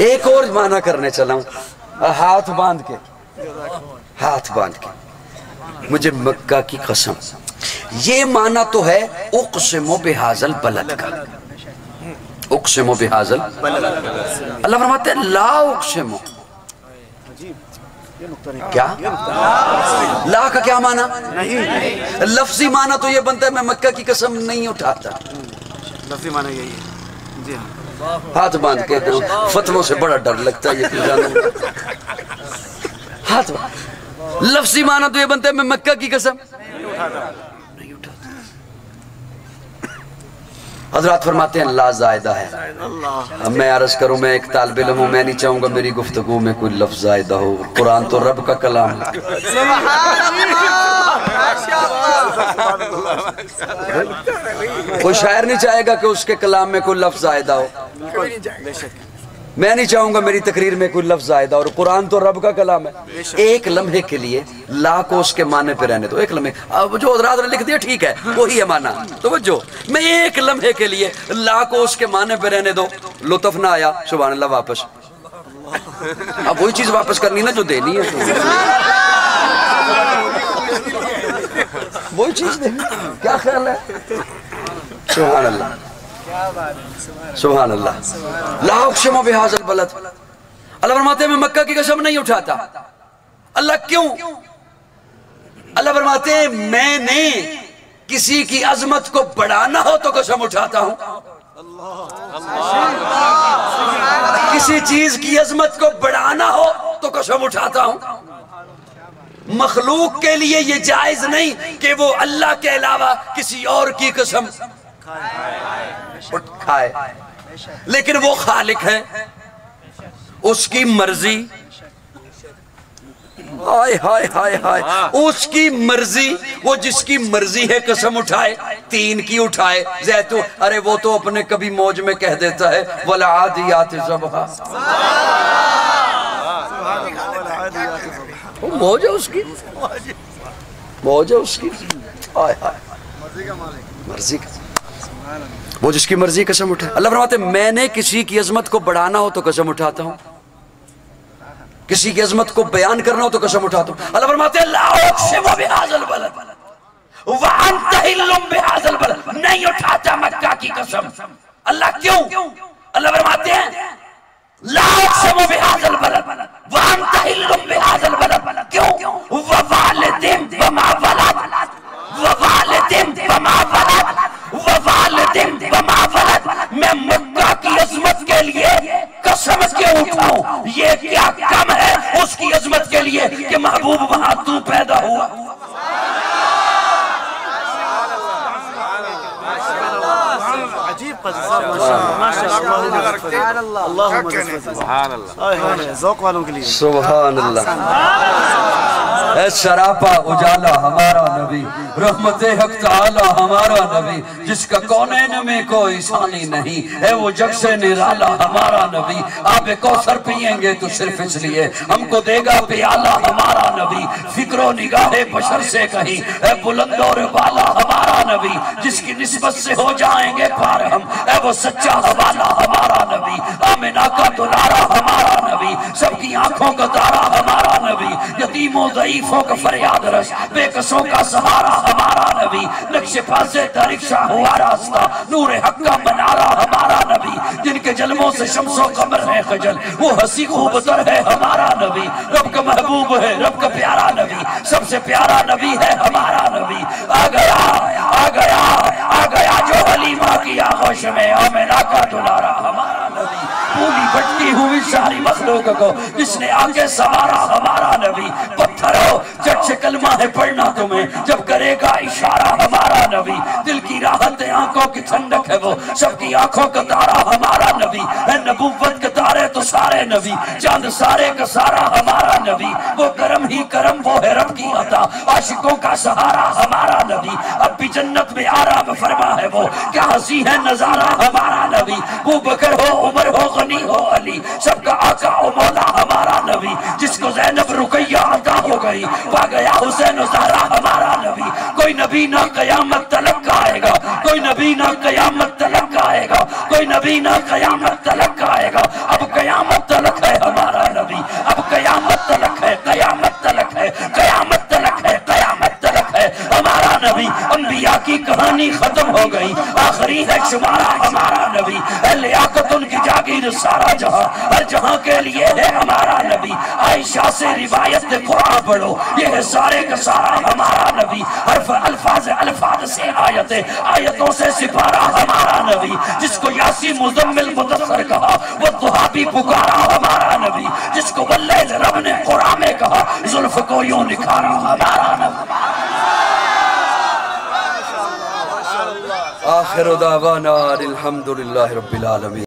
एक और माना करने चला हूँ, हाथ बांध के, हाथ बांध के, मुझे मक्का की कसम। ये माना तो है उक़सिमु बिहाज़ल बलद का, उक़सिमु बिहाज़ल बलद। अल्लाह फरमाते हैं ला उक़सिमु। क्या ला का क्या माना? नहीं। लफ्जी माना तो ये बनता है मैं मक्का की कसम नहीं उठाता। लफ्जी माना यही है जी। हाँ, हाथ बांध के, फतवों से बड़ा डर लगता है ये हाथ। लफ्जी माना तो ये बनता है मैं मक्का की कसम नहीं उठाता। हज़रात फरमाते हैं ला ज़ायदा है। अब मैं अर्ज़ करूं, मैं एक तालिब इल्म हूं, मैं नहीं चाहूंगा मेरी गुफ्तगू में कोई लफ्ज़ ज़ायदा हो। कुरान तो रब का कलाम है। कोई शायर नहीं चाहेगा कि उसके कलाम में कोई लफ्ज़ ज़ायदा हो। मैं नहीं चाहूंगा मेरी तकरीर में कोई लफ्ज़ ज़ायदा, और कुरान तो रब का कलाम है। एक लम्हे के लिए ला को उसके माने पे रहने दो। एक लम्हे, अब जो हज़रात ने लिख दिया ठीक है, वही है माना। तो जो मैं एक लम्हे के लिए ला को उसके माने पे रहने दो। लुत्फ ना आया, सुभान अल्लाह, वापस। अब वही चीज वापस करनी ना जो देनी है, वही चीज देनी। क्या ख्याल है? सुभान अल्लाह, सुभान अल्लाह। ला उक़सिमु बिहाज़ल बलद। अल्लाह फरमाते हैं मैं मक्का की कसम नहीं उठाता। अल्लाह क्यों? अल्लाह फरमाते हैं मैंने किसी की अजमत को बढ़ाना हो तो कसम उठाता हूं, किसी चीज की अजमत को बढ़ाना हो तो कसम उठाता हूं। मखलूक के लिए ये जायज नहीं कि वो अल्लाह के अलावा किसी और की कसम खाए, लेकिन वो खालिक है, उसकी मर्जी, हाय हाय हाय हाय, उसकी मर्जी, वो जिसकी मर्जी है कसम उठाए, तीन की उठाए। जैतू, अरे वो तो अपने कभी मौज में कह देता है वल आदियात ज़बहा, वो मौज है उसकी, मौज है उसकी, हाय हाय, मर्जी का, वो जिसकी मर्जी कसम उठाए। अल्लाह फरमाते मैंने किसी की अजमत को बढ़ाना हो तो कसम उठाता हूं, किसी की अजमत को बयान करना हो तो कसम उठाता हूं। अल्लाह फरमाते हैं ला उक़सिमु बिहाज़ल बलद व अंत हिल्लुम बिहाज़ल बलद, नहीं उठाता मक्का की कसम। अल्लाह क्यों? अल्लाह फरमाते हैं ला उक़सिमु बिहाज़ल बलद व अंत हिल्लुम बिहाज़ल बलद, क्यों? व वालिदिन व मा वलद, व वालिदिन व मा वलद, व वालिदिन व मा वलद, मैं मक्का की अजमत के लिए कसम क्यों उठाऊं? ये क्या कम है उसकी अजमत के लिए कि महबूब वहां तू पैदा हुआ। अजीब माशाअल्लाह, ज़ौक़ वालों के लिए सुभान अल्लाह। सरापा उजाला हमारा नबी, रहमत हक ताला हमारा नबी, जिसका कौनैन में कोई सानी नहीं है, वो जग से निराला हमारा नबी। आप कौसर पिएंगे तो सिर्फ इसलिए हमको देगा प्याला हमारा नबी। फिक्र नजरो निगाहे बशर से कहीं, है बुलंद और बाला हमारा नबी, जिसकी निस्बत से हो जाएंगे पार हम, है वो सच्चा हवाला हमारा नबी, आमिना का दुलारा हमारा नबी, सबकी आंखों का तारा हमारा नबी, यतीमों ज़ईफों का फरियाद रस, बेकसों का सहारा हमारा नबी, नक्शे पासे तरिक्शा हुआ रास्ता, नूर हक का मनारा हमारा नबी, जिनके जलमों से शम्सो कमर है खजल, वो हंसी खूबतर है हमारा नबी, रब का महबूब है रब का प्यारा नबी, सबसे प्यारा नबी है हमारा नबी। आ गया आ गया आ गया जो हलीमा की आगोश में, आमिना का दुलारा हमारा नबी, पूरी भटकी हुई सारी मखलूक को जिसने आगे सवारा हमारा नबी, पत्थरों जट से कलमा है पढ़ना तुम्हें जब करेगा इशारा हमारा नबी, दिल की राहत है आंखों की ठंडक है वो, सबकी आंखों का तारा हमारा नबी, है नबूवत के तारे तो सारे नबी, चांद सारे का सारा हमारा नबी, वो करम ही करम वो है रब की अता, आशिकों का सहारा हमारा नबी, अब भी जन्नत में आराम फरमा है वो, क्या हंसी है नजारा हमारा नबी, वो बकर हो उमर हो गनी हो अली, सबका आका ओ मौला हमारा नबी, जिसको ज़ैनब रुकैया अता हो गई, पा गया हुसैन ज़हरा हमारा नबी, कोई नबी ना क़यामत तलक आएगा, कोई नबी ना क़यामत तलक आएगा, कोई नबी ना क़यामत तलक आएगा, अब क़यामत तलक है हमारा नबी, अब क़यामत तलक है, क़यामत तलक है, क़यामत तलक है, क़यामत तलक है हमारा नबी, अंबिया की कहानी खत्म हो गई, आखिरी है शुमारा हमारा नबी, लियाकत उनकी जागीर सारा जहां, हर जहां के लिए है हमारा नबी, आयशा से रिवायत कुरान पढ़ो, ये है सारे का सारा हमारा नबी, हर्फ अल्फाज अल्फाज से आयतों से सिपारा हमारा नबी, जिसको यासीन मुज़म्मिल मुदस्सर कहा वो दुहा भी पुकारा हमारा नबी, जिसको वल्लैल रब ने कुरान में कहा जुल्फ को यूं निखारा हमारा नबी। आखिर दावाना अल्हम्दुलिल्लाहि रब्बिल आलमीन।